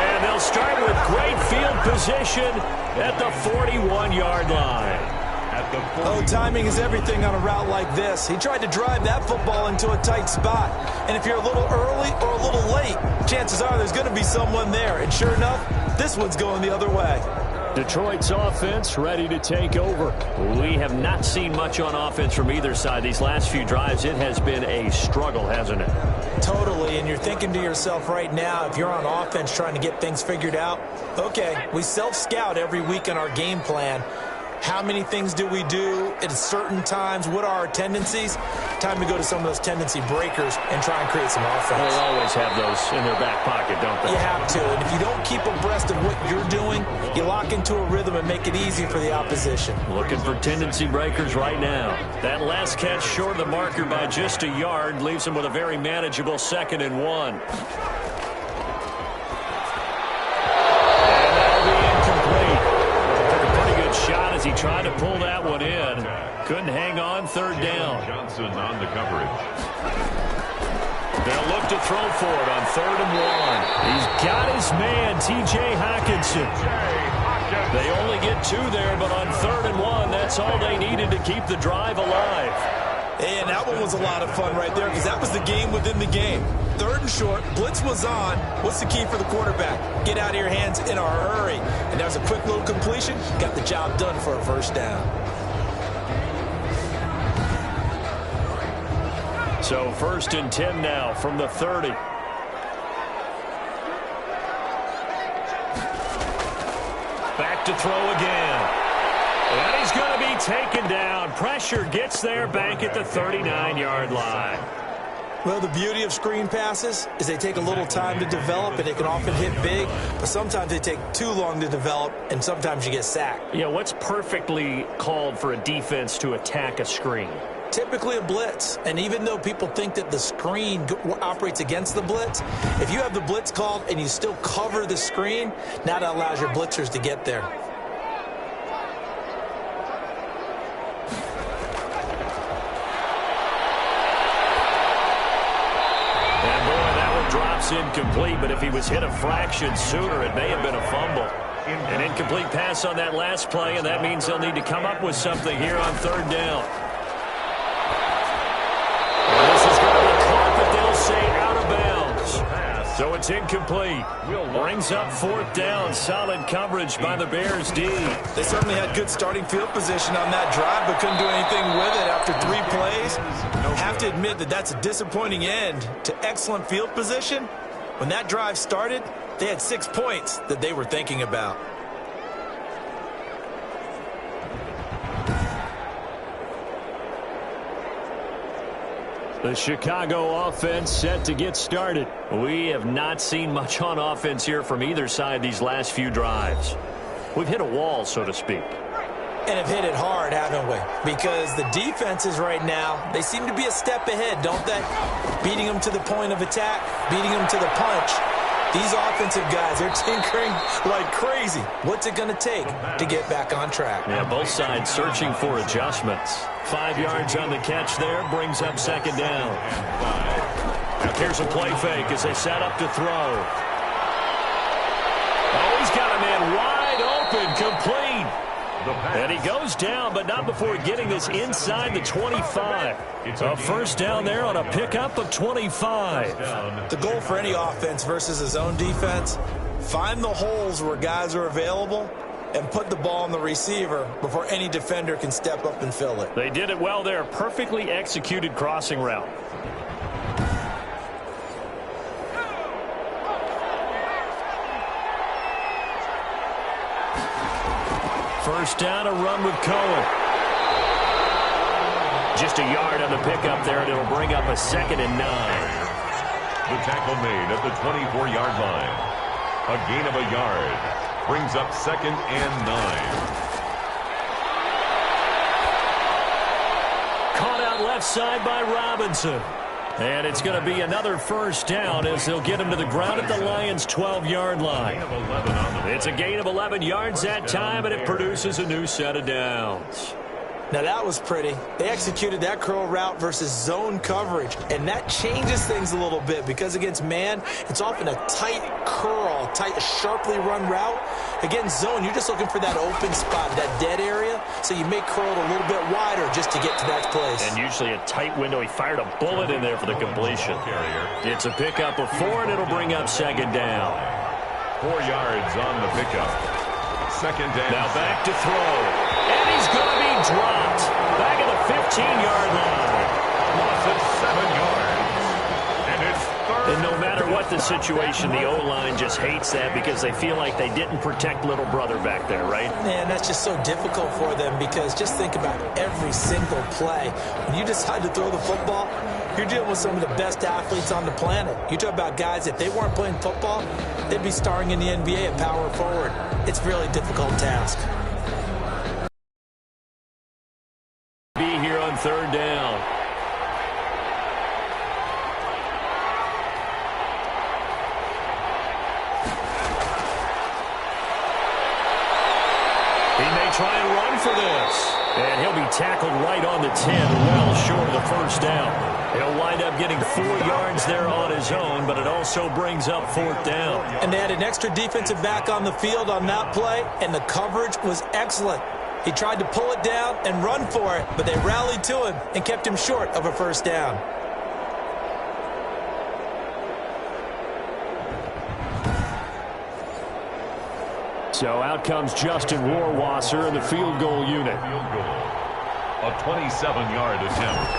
And they'll start with great field position at the 41-yard line. Oh, timing is everything on a route like this. He tried to drive that football into a tight spot. And if you're a little early or a little late, chances are there's going to be someone there. And sure enough, this one's going the other way. Detroit's offense ready to take over. We have not seen much on offense from either side. These last few drives, it has been a struggle, hasn't it? Totally, and you're thinking to yourself right now, if you're on offense trying to get things figured out, okay, we self-scout every week in our game plan. How many things do we do at certain times? What are our tendencies? Time to go to some of those tendency breakers and try and create some offense. They always have those in their back pocket, don't they? You have to. And if you don't keep abreast of what you're doing, you lock into a rhythm and make it easy for the opposition. Looking for tendency breakers right now. That last catch short of the marker by just a yard leaves them with a very manageable 2nd and 1. Shot as he tried to pull that one in. Couldn't hang on 3rd down. Johnson on the coverage. They'll look to throw for it on 3rd and 1. He's got his man, T.J. Hockenson. They only get 2 there, but on 3rd and 1, that's all they needed to keep the drive alive. And that one was a lot of fun right there because that was the game within the game. 3rd and short, blitz was on. What's the key for the quarterback? Get out of your hands in a hurry. And that was a quick little completion. Got the job done for a 1st down. So 1st and 10 now from the 30. Back to throw again. And he's going to be taken down. Pressure gets there back at the 39-yard line. Well, the beauty of screen passes is they take a little time to develop, and they can often hit big, but sometimes they take too long to develop, and sometimes you get sacked. Yeah, what's perfectly called for a defense to attack a screen? Typically a blitz, and even though people think that the screen operates against the blitz, if you have the blitz called and you still cover the screen, now that allows your blitzers to get there. Drops incomplete, but if he was hit a fraction sooner, it may have been a fumble. An incomplete pass on that last play, and that means they'll need to come up with something here on third down. And this is going to be caught, but they'll say out of bounds. So it's incomplete. Brings up fourth down. Solid coverage by the Bears D. They certainly had good starting field position on that drive, but couldn't do anything with it after 3 plays. Have to admit that that's a disappointing end to excellent field position. When that drive started, they had 6 points that they were thinking about. The Chicago offense set to get started. We have not seen much on offense here from either side these last few drives. We've hit a wall, so to speak. And have hit it hard, haven't we? Because the defenses right now, they seem to be a step ahead, don't they? Beating them to the point of attack, beating them to the punch. These offensive guys, they're tinkering like crazy. What's it going to take to get back on track? Yeah, both sides searching for adjustments. 5 yards on the catch there, brings up second down. Here's a play fake as they set up to throw. Oh, he's got a man wide open, complete. And he goes down, but not before getting this inside the 25. A first down there on a pickup of 25. The goal for any offense versus a zone defense, find the holes where guys are available and put the ball on the receiver before any defender can step up and fill it. They did it well there. Perfectly executed crossing route. First down, a run with Cohen. Just a yard on the pickup there, and it'll bring up a 2nd and 9. The tackle made at the 24-yard line. A gain of a yard. Brings up 2nd and 9. Caught out left side by Robinson. And it's going to be another first down as they'll get him to the ground at the Lions' 12-yard line. It's a gain of 11 yards that time, and it produces a new set of downs. Now that was pretty. They executed that curl route versus zone coverage, and that changes things a little bit because against man, it's often a tight curl, tight, sharply run route. Against zone, you're just looking for that open spot, that dead area, so you may curl it a little bit wider just to get to that place. And usually a tight window. He fired a bullet in there for the completion. It's a pickup of 4, and it'll bring up second down. 4 yards on the pickup. Second down. Now back to throw. And he's going to be dropped. Back at the 15-yard line. Loss of 7 yards. And it's third. And no matter what the situation, the O-line just hates that because they feel like they didn't protect little brother back there, right? Man, that's just so difficult for them because just think about every single play. When you decide to throw the football, you're dealing with some of the best athletes on the planet. You talk about guys, if they weren't playing football, they'd be starring in the NBA at power forward. It's a really difficult task. Be here on third down. He may try and run for this. And he'll be tackled right on the 10, well short of the first down. He'll wind up getting 4 yards there on his own, but it also brings up fourth down. And they had an extra defensive back on the field on that play, and the coverage was excellent. He tried to pull it down and run for it, but they rallied to him and kept him short of a first down. So out comes Justin Rohrwasser in the field goal unit. A 27-yard attempt.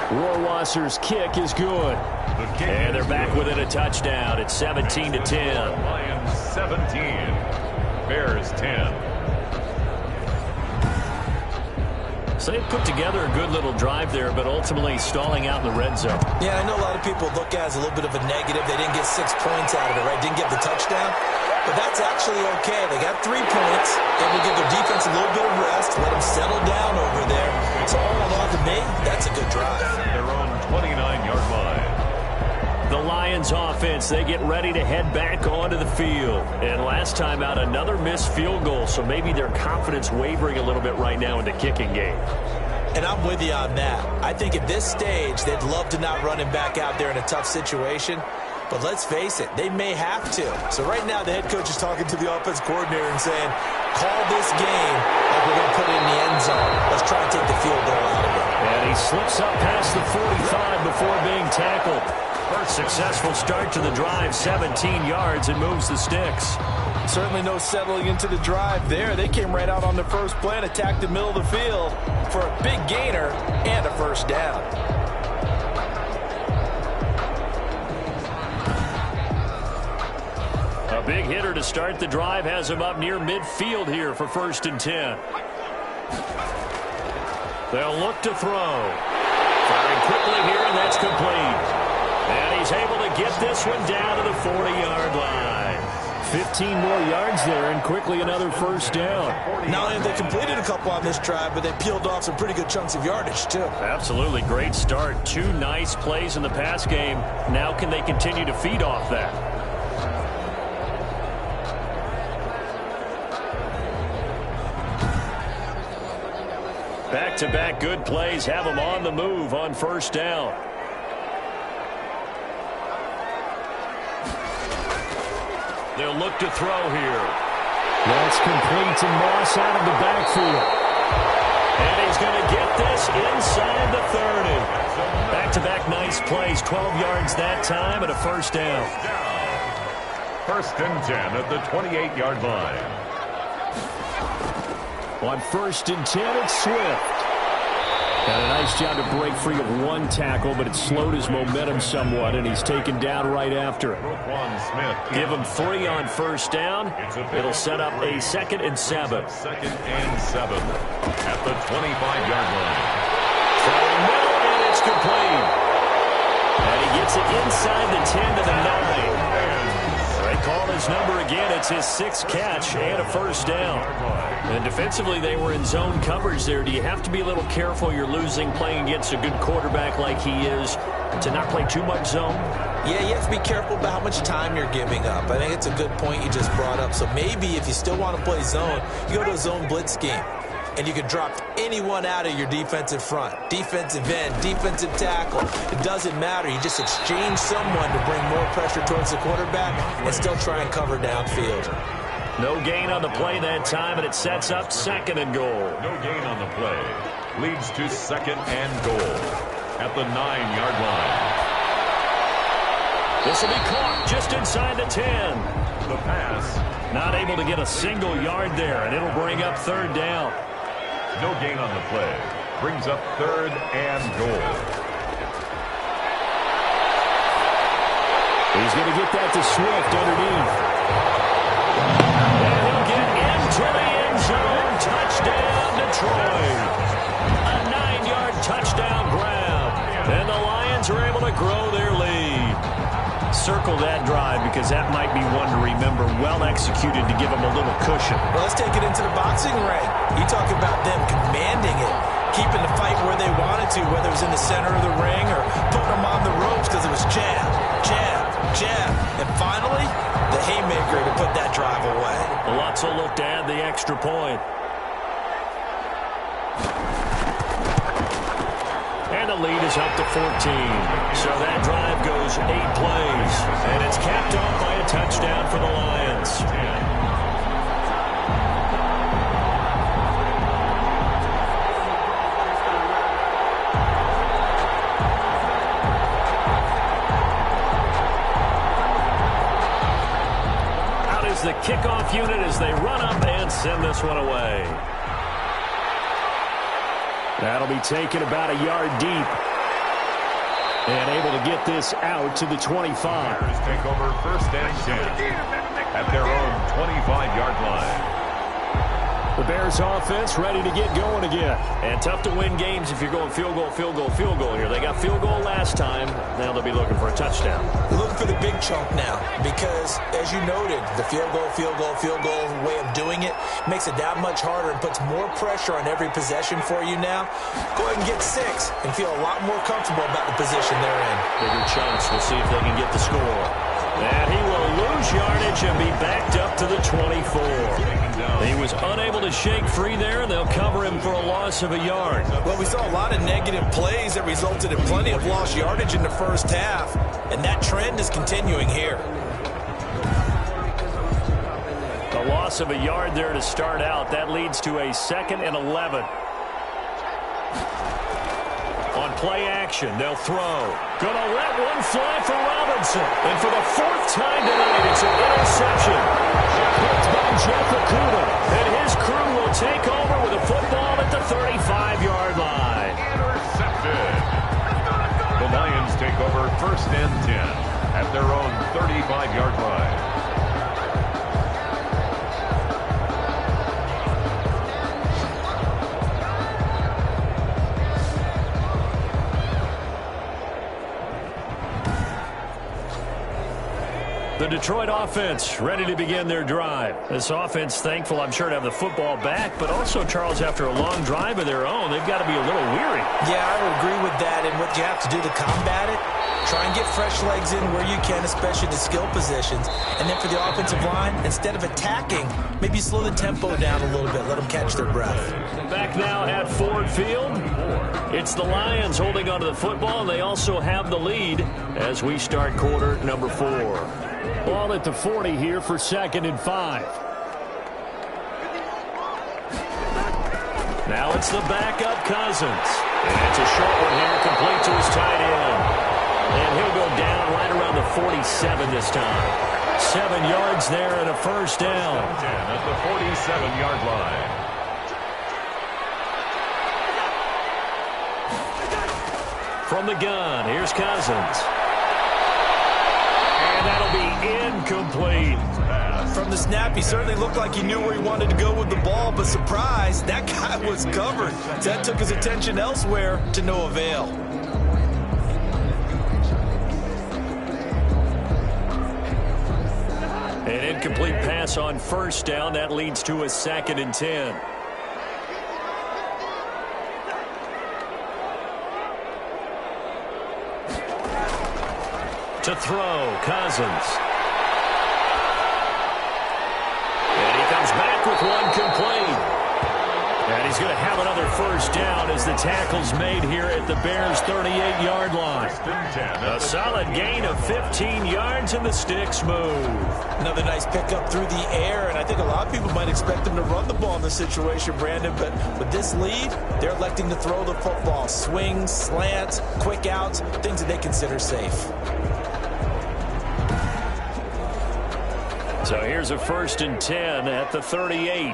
Rohrwasser's kick is good. And they're back within a touchdown. It's 17-10. Lions 17. Bears 10. So they put together a good little drive there, but ultimately stalling out in the red zone. Yeah, I know a lot of people look at it as a little bit of a negative. They didn't get 6 points out of it, right? Didn't get the touchdown. But that's actually okay. They got 3 points. Able to give their defense a little bit of rest, let them settle down over there. So all in all, to me, that's a good drive. Their own 29-yard line. The Lions offense, they get ready to head back onto the field. And last time out, another missed field goal, so maybe their confidence wavering a little bit right now in the kicking game. And I'm with you on that. I think at this stage, they'd love to not run him back out there in a tough situation. But let's face it, they may have to. So right now, the head coach is talking to the offense coordinator and saying, call this game like we're going to put it in the end zone. Let's try and take the field goal out of it. And he slips up past the 45 before being tackled. First successful start to the drive, 17 yards, and moves the sticks. Certainly no settling into the drive there. They came right out on the first play and attacked the middle of the field for a big gainer and a first down. A big hitter to start the drive has him up near midfield here for 1st and 10. They'll look to throw. Firing quickly here, and that's complete. And he's able to get this one down to the 40-yard line. 15 more yards there, and quickly another first down. Not only have they completed a couple on this drive, but they peeled off some pretty good chunks of yardage, too. Absolutely great start. 2 nice plays in the pass game. Now can they continue to feed off that? Back-to-back good plays have them on the move on first down. They'll look to throw here. That's complete to Moss out of the backfield. And he's going to get this inside the 30. Back-to-back nice plays, 12 yards that time and a first down. 1st and 10 at the 28-yard line. On 1st and 10, it's Swift. And a nice job to break free of 1 tackle, but it slowed his momentum somewhat, and he's taken down right after it. Give him 3 on first down. It'll set up a 2nd and 7. 2nd and 7 at the 25-yard line. Throwing middle, and it's complete. And he gets it inside the 10 to the 9. They call his number again. It's his 6th catch and a first down. And defensively, they were in zone coverage there. Do you have to be a little careful? You're losing playing against a good quarterback like he is to not play too much zone? Yeah, you have to be careful about how much time you're giving up. I think it's a good point you just brought up. So maybe if you still want to play zone, you go to a zone blitz scheme. And you can drop anyone out of your defensive front. Defensive end, defensive tackle. It doesn't matter. You just exchange someone to bring more pressure towards the quarterback and still try and cover downfield. No gain on the play that time, and it sets up 2nd and goal. No gain on the play. Leads to 2nd and goal at the 9-yard line. This will be caught just inside the 10. The pass. Not able to get a single yard there, and it'll bring up 3rd down. No gain on the play. Brings up 3rd and goal. He's going to get that to Swift underneath. And he'll get into the end zone. Touchdown, Detroit. A 9-yard touchdown grab. And the Lions are able to grow their lead. Circle that drive because that might be one to remember. Well executed to give them a little cushion. Well, let's take it into the boxing ring. You talk about them commanding it, keeping the fight where they wanted to, whether it was in the center of the ring or putting them on the ropes because it was jab, jab, jab. And finally, the haymaker to put that drive away. Lots will look to add the extra point. And the lead is up to 14. So that drive goes 8 plays. And it's capped off by a touchdown for the Lions. Out is the kickoff unit as they run up and send this one away. That'll be taken about a yard deep. And able to get this out to the 25. Take over 1st and 10 at their own 25-yard line. The Bears offense ready to get going again. And tough to win games if you're going field goal, field goal, field goal here. They got field goal last time. Now they'll be looking for a touchdown. They're looking for the big chunk now because, as you noted, the field goal way of doing it makes it that much harder and puts more pressure on every possession for you now. Go ahead and get 6 and feel a lot more comfortable about the position they're in. Bigger chunks. We'll see if they can get the score. And he will lose yardage and be backed up to the 24. He was unable to shake free there, and they'll cover him for a loss of a yard. Well, we saw a lot of negative plays that resulted in plenty of lost yardage in the first half, and that trend is continuing here. A loss of a yard there to start out. That leads to a 2nd and 11. On play action, they'll throw. Gonna let one fly for Robinson. And for the 4th time tonight, it's an interception. Picked by Jeff Okuda. And his crew will take over with a football at the 35-yard line. Intercepted. The Lions take over 1st and 10 at their own 35-yard line. The Detroit offense ready to begin their drive. This offense thankful, I'm sure, to have the football back, but also, Charles, after a long drive of their own, they've got to be a little weary. Yeah, I would agree with that, and what you have to do to combat it, try and get fresh legs in where you can, especially the skill positions. And then for the offensive line, instead of attacking, maybe slow the tempo down a little bit, let them catch their breath. Back now at Ford Field, it's the Lions holding onto the football, and they also have the lead as we start quarter number 4. Ball at the 40 here for 2nd and 5. Now it's the backup Cousins. And it's a short one here, complete to his tight end. And he'll go down right around the 47 this time. 7 yards there and a 1st down. 10 at the 47-yard line. From the gun, here's Cousins. And that'll be incomplete. From the snap, he certainly looked like he knew where he wanted to go with the ball, but surprise, that guy was covered. That took his attention elsewhere to no avail. An incomplete pass on 1st down. That leads to a 2nd and 10. To throw, Cousins. And he comes back with one complete. And he's going to have another 1st down as the tackle's made here at the Bears' 38-yard line. A solid gain of 15 yards, and the sticks move. Another nice pickup through the air, and I think a lot of people might expect them to run the ball in this situation, Brandon, but with this lead, they're electing to throw the football. Swings, slants, quick outs, things that they consider safe. So here's a 1st and 10 at the 38.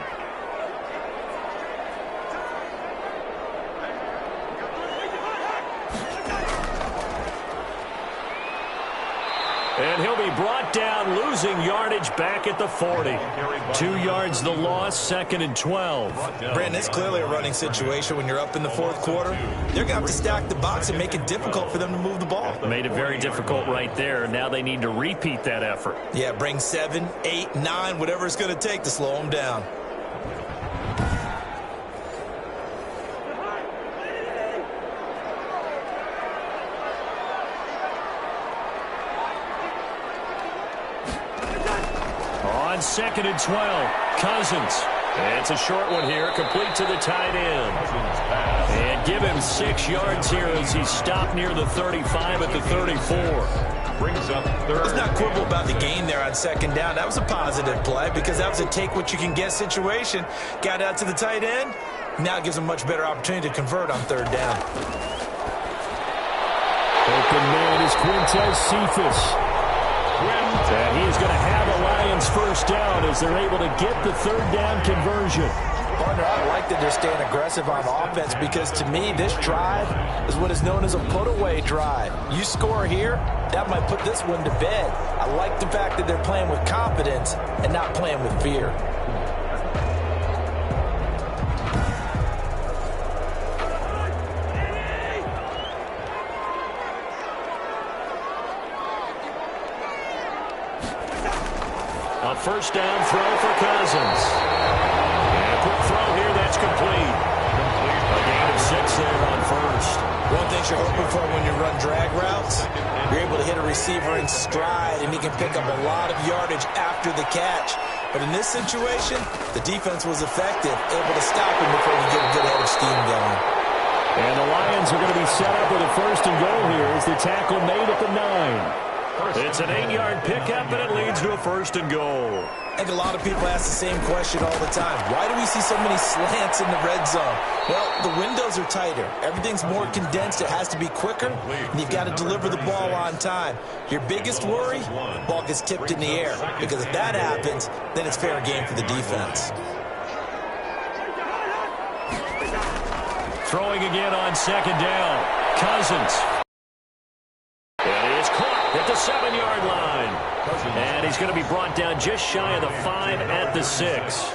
And he'll be brought down, losing yardage back at the 40. 2 yards the loss, 2nd and 12. Brandon, it's clearly a running situation when you're up in the 4th quarter. They're going to have to stack the box and make it difficult for them to move the ball. Made it very difficult right there. Now they need to repeat that effort. Yeah, bring 7, 8, 9, whatever it's going to take to slow them down. On 2nd and 12, Cousins. And it's a short one here, complete to the tight end. And give him 6 yards here as he's stopped near the 35 at the 34. Brings up 3rd. Let's not quibble about the gain there on 2nd down. That was a positive play because that was a take-what-you-can-get situation. Got out to the tight end. Now it gives him a much better opportunity to convert on 3rd down. Open man is Quintez Cephas. And he's going to have a Lions 1st down as they're able to get the 3rd down conversion. Partner, I like that they're staying aggressive on offense because to me, this drive is what is known as a put-away drive. You score here, that might put this one to bed. I like the fact that they're playing with confidence and not playing with fear. first down throw for Cousins. And a quick throw here, that's complete. A gain of 6 there on first. One thing you're hoping for when you run drag routes, you're able to hit a receiver in stride, and he can pick up a lot of yardage after the catch. But in this situation, the defense was effective, able to stop him before he get a good head of steam going. And the Lions are going to be set up with a first and goal here as the tackle made at the 9. It's an 8-yard pickup, and it leads to a first and goal. I think a lot of people ask the same question all the time. Why do we see so many slants in the red zone? Well, the windows are tighter. Everything's more condensed. It has to be quicker, and you've got to deliver the ball on time. Your biggest worry, the ball gets tipped in the air, because if that happens, then it's fair game for the defense. Throwing again on second down. Cousins. And he is caught at the 7-yard line. And he's going to be brought down just shy of the 5 at the 6.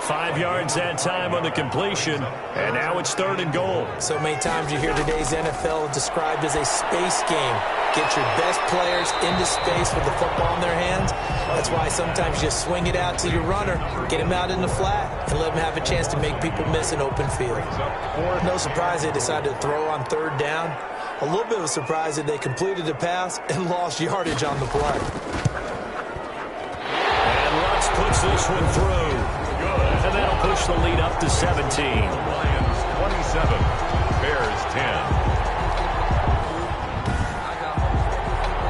5 yards that time on the completion, and now it's third and goal. So many times you hear today's NFL described as a space game. Get your best players into space with the football in their hands. That's why sometimes you just swing it out to your runner, get him out in the flat, and let him have a chance to make people miss an open field. No surprise they decided to throw on third down. A little bit of a surprise that they completed the pass and lost yardage on the play. And Lutz puts this one through. And that'll push the lead up to 17. Lions 27, Bears 10.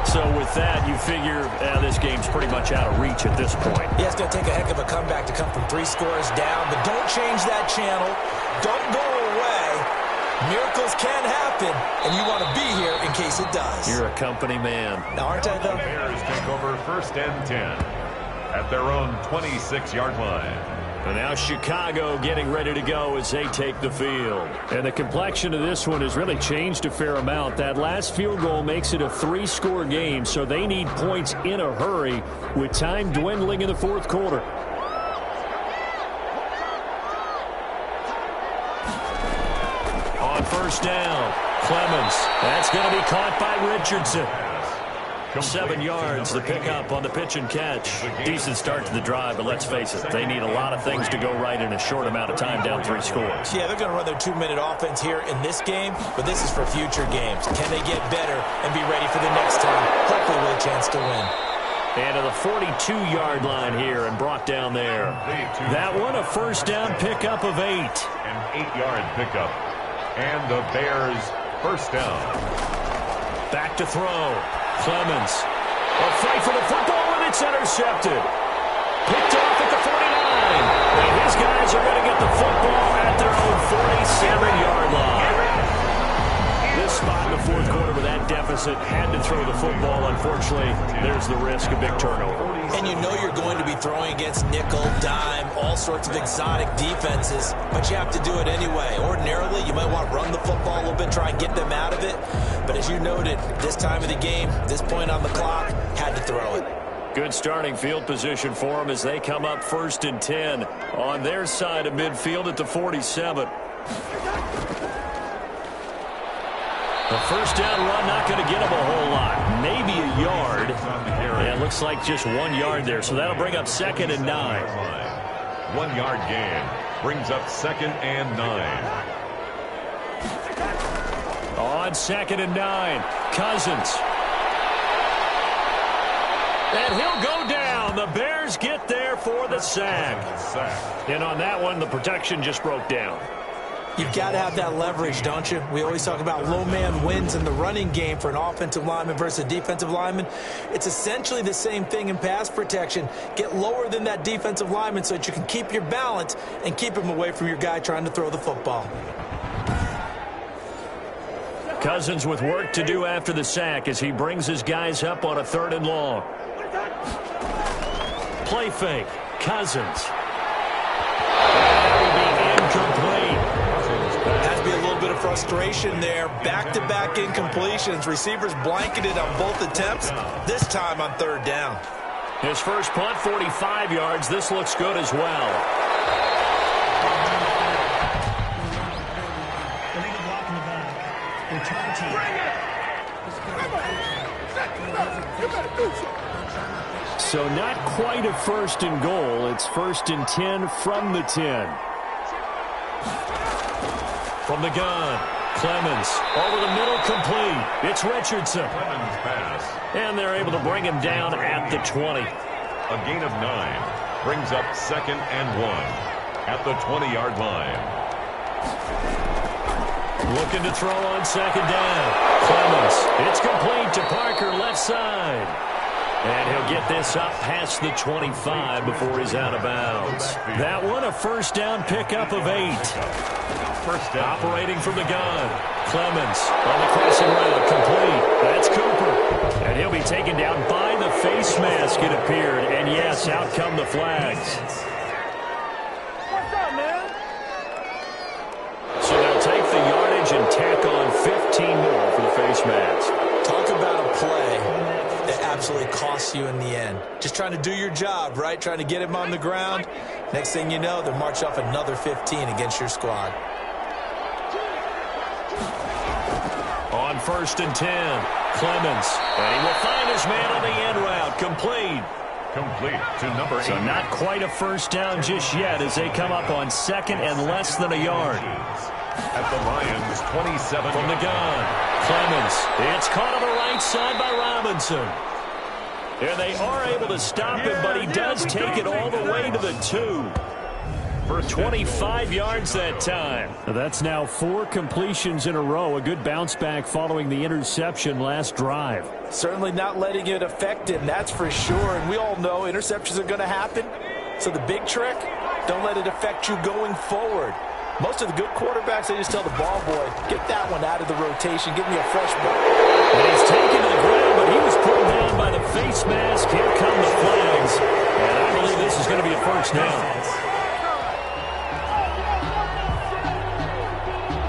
So with that, you figure this game's pretty much out of reach at this point. Yeah, it's going to take a heck of a comeback to come from 3 scores down, but don't change that channel. Don't go away. Miracles can happen, and you want to be here in case it does. You're a company man. Now, aren't I, though? The Bears take over first and 10 at their own 26-yard line. And now Chicago getting ready to go as they take the field. And the complexion of this one has really changed a fair amount. That last field goal makes it a 3-score game, so they need points in a hurry with time dwindling in the fourth quarter. On first down, Clemens. That's going to be caught by Richardson. 7 yards, the pickup on the pitch and catch. Decent start to the drive, but let's face it, they need a lot of things to go right in a short amount of time, down 3 scores. Yeah, they're going to run their 2-minute offense here in this game, but this is for future games. Can they get better and be ready for the next time? Hopefully with a chance to win. And to the 42-yard line here and brought down there. That one, a first down pickup of 8. An 8-yard pickup. And the Bears first down. Back to throw. Clemens. A fight for the football, and it's intercepted. Picked off at the 49. And his guys are going to get the football at their own 47-yard line. This spot in the fourth quarter with that deficit had to throw the football. Unfortunately, there's the risk of big turnover. And you know you're going to be throwing against nickel, dime, all sorts of exotic defenses, but you have to do it anyway. Ordinarily, you might want to run the football a little bit, try and get them out of it. But as you noted, this time of the game, this point on the clock, had to throw it. Good starting field position for them as they come up first and 10 on their side of midfield at the 47. The first down run not going to get him a whole lot. Maybe a yard. Yeah, it looks like just 1 yard there. So that'll bring up second and 9. 1 yard gain brings up second and 9. On second and 9, Cousins. And he'll go down. The Bears get there for the sack. And on that one, the protection just broke down. You've got to have that leverage, don't you? We always talk about low man wins in the running game for an offensive lineman versus a defensive lineman. It's essentially the same thing in pass protection. Get lower than that defensive lineman so that you can keep your balance and keep him away from your guy trying to throw the football. Cousins with work to do after the sack as he brings his guys up on a 3rd and long. Play fake. Cousins. That'll be incomplete. Has to be a little bit of frustration there. Back-to-back incompletions. Receivers blanketed on both attempts, this time on 3rd down. His first punt, 45 yards. This looks good as well. Illegal block in the back. Return team. So not quite a first and goal. It's 1st and 10 from the 10. From the gun, Clemens over the middle, complete. It's Richardson. Clemens pass. And they're able to bring him down at the 20. A gain of 9 brings up 2nd and 1 at the 20-yard line. Looking to throw on 2nd down. Clemens, it's complete to Parker, left side. And he'll get this up past the 25 before he's out of bounds. That one, a first down pickup of 8. First down. Operating from the gun. Clemens on the crossing route, complete. That's Cooper. And he'll be taken down by the face mask, it appeared. And yes, out come the flags. What's up, man? So they'll take the yardage and tack on 15 more for the face mask. Talk about a play that absolutely costs you in the end. Just trying to do your job, right? Trying to get him on the ground. Next thing you know, they'll march off another 15 against your squad. On 1st and 10, Clemens. And he will find his man on the end route. Complete. Complete to number 8. So not quite a first down just yet as they come up on 2nd and less than a yard. At the Lions' 27. From the gun, Clemens. It's caught on the right side by Robinson. And they are able to stop him, but he does take it all the way to the 2. 25 yards that time. That's now 4 completions in a row. A good bounce back following the interception last drive. Certainly not letting it affect him, that's for sure. And we all know interceptions are going to happen. So the big trick, don't let it affect you going forward. Most of the good quarterbacks, they just tell the ball boy, get that one out of the rotation, give me a fresh ball. And he's taken to the ground, but he was pulled down by the face mask. Here come the flags. And I believe this is going to be a first down.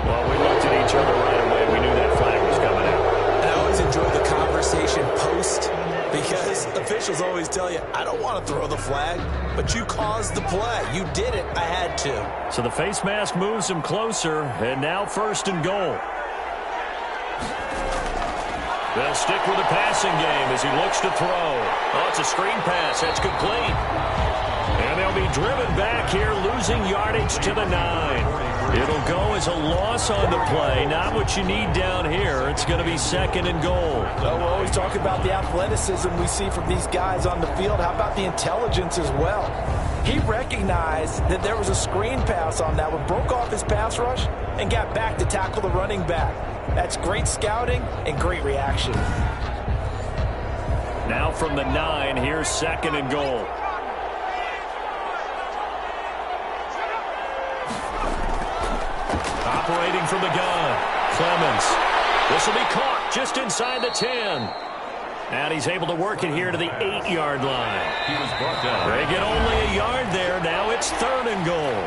Well, we looked at each other right away. We knew that flag was coming out. And I always enjoy the conversation post because officials always tell you, I don't want to throw the flag, but you caused the play. You did it. I had to. So the face mask moves him closer, and now 1st and goal. They'll stick with the passing game as he looks to throw. Oh, it's a screen pass. That's complete. And they'll be driven back here, losing yardage to the 9. It'll go as a loss on the play. Not what you need down here. It's going to be 2nd and goal. Well, we're always talking about the athleticism we see from these guys on the field. How about the intelligence as well? He recognized that there was a screen pass on that one, broke off his pass rush, and got back to tackle the running back. That's great scouting and great reaction. Now from the 9, here's 2nd and goal. Operating from the gun, Clemens. This will be caught just inside the 10. And he's able to work it here to the 8-yard line. He was brought down. They get only a yard there. Now it's 3rd and goal.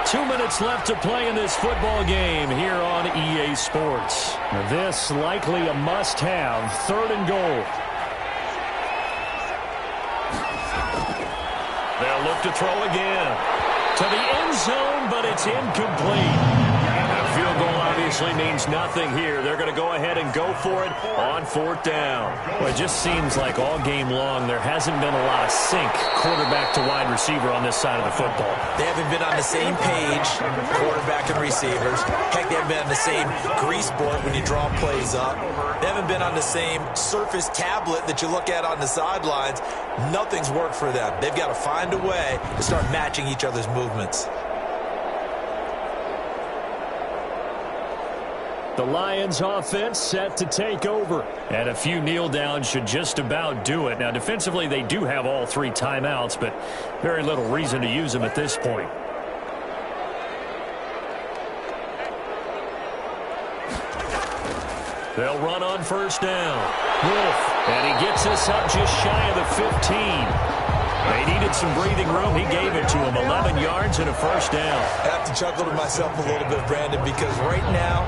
2 minutes left to play in this football game here on EA Sports. This likely a must-have. 3rd and goal. They'll look to throw again. To the end zone, but it's incomplete. Field goal obviously means nothing here. They're going to go ahead and go for it on 4th down. Well, it just seems like all game long there hasn't been a lot of sync quarterback to wide receiver on this side of the football. They haven't been on the same page, quarterback and receivers. Heck, they haven't been on the same grease board when you draw plays up. They haven't been on the same Surface tablet that you look at on the sidelines. Nothing's worked for them. They've got to find a way to start matching each other's movements. The Lions offense set to take over. And a few kneel downs should just about do it. Now, defensively, they do have all 3 timeouts, but very little reason to use them at this point. They'll run on 1st down. Wolf, and he gets us up just shy of the 15. They needed some breathing room. He gave it to him. 11 yards and a 1st down. I have to chuckle to myself a little bit, Brandon, because right now,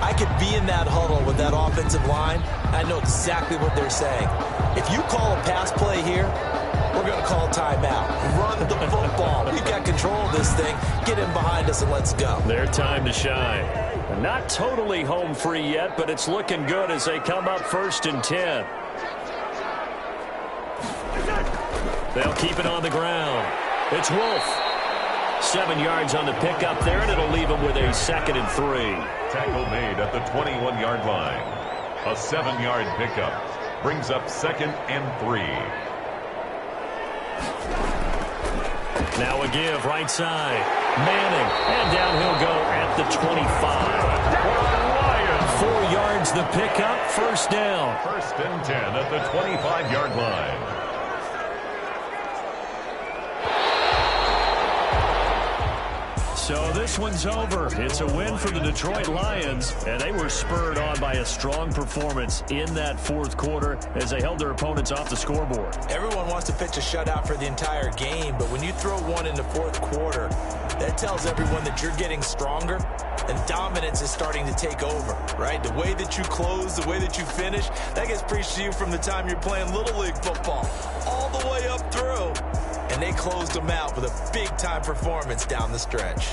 I could be in that huddle with that offensive line. I know exactly what they're saying. If you call a pass play here, we're going to call timeout. Run the football. We've got control of this thing. Get in behind us and let's go. Their time to shine. Not totally home free yet, but it's looking good as they come up 1st and 10. They'll keep it on the ground. It's Wolf. 7 yards on the pickup there, and it'll leave him with a 2nd and 3. Tackle made at the 21-yard line. A 7-yard pickup brings up 2nd and 3. Now a give right side. Manning, and down he'll go at the 25. 4 yards the pickup, 1st down. 1st and 10 at the 25-yard line. So this one's over. It's a win for the Detroit Lions, and they were spurred on by a strong performance in that 4th quarter as they held their opponents off the scoreboard. Everyone wants to pitch a shutout for the entire game, but when you throw one in the 4th quarter, that tells everyone that you're getting stronger and dominance is starting to take over, right? The way that you close, the way that you finish, that gets preached to you from the time you're playing Little League football all the way up through. And they closed them out with a big-time performance down the stretch.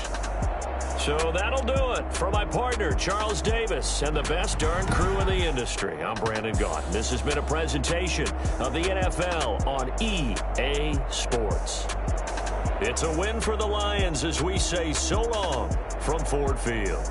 So that'll do it for my partner, Charles Davis, and the best darn crew in the industry. I'm Brandon Gaudin. This has been a presentation of the NFL on EA Sports. It's a win for the Lions as we say so long from Ford Field.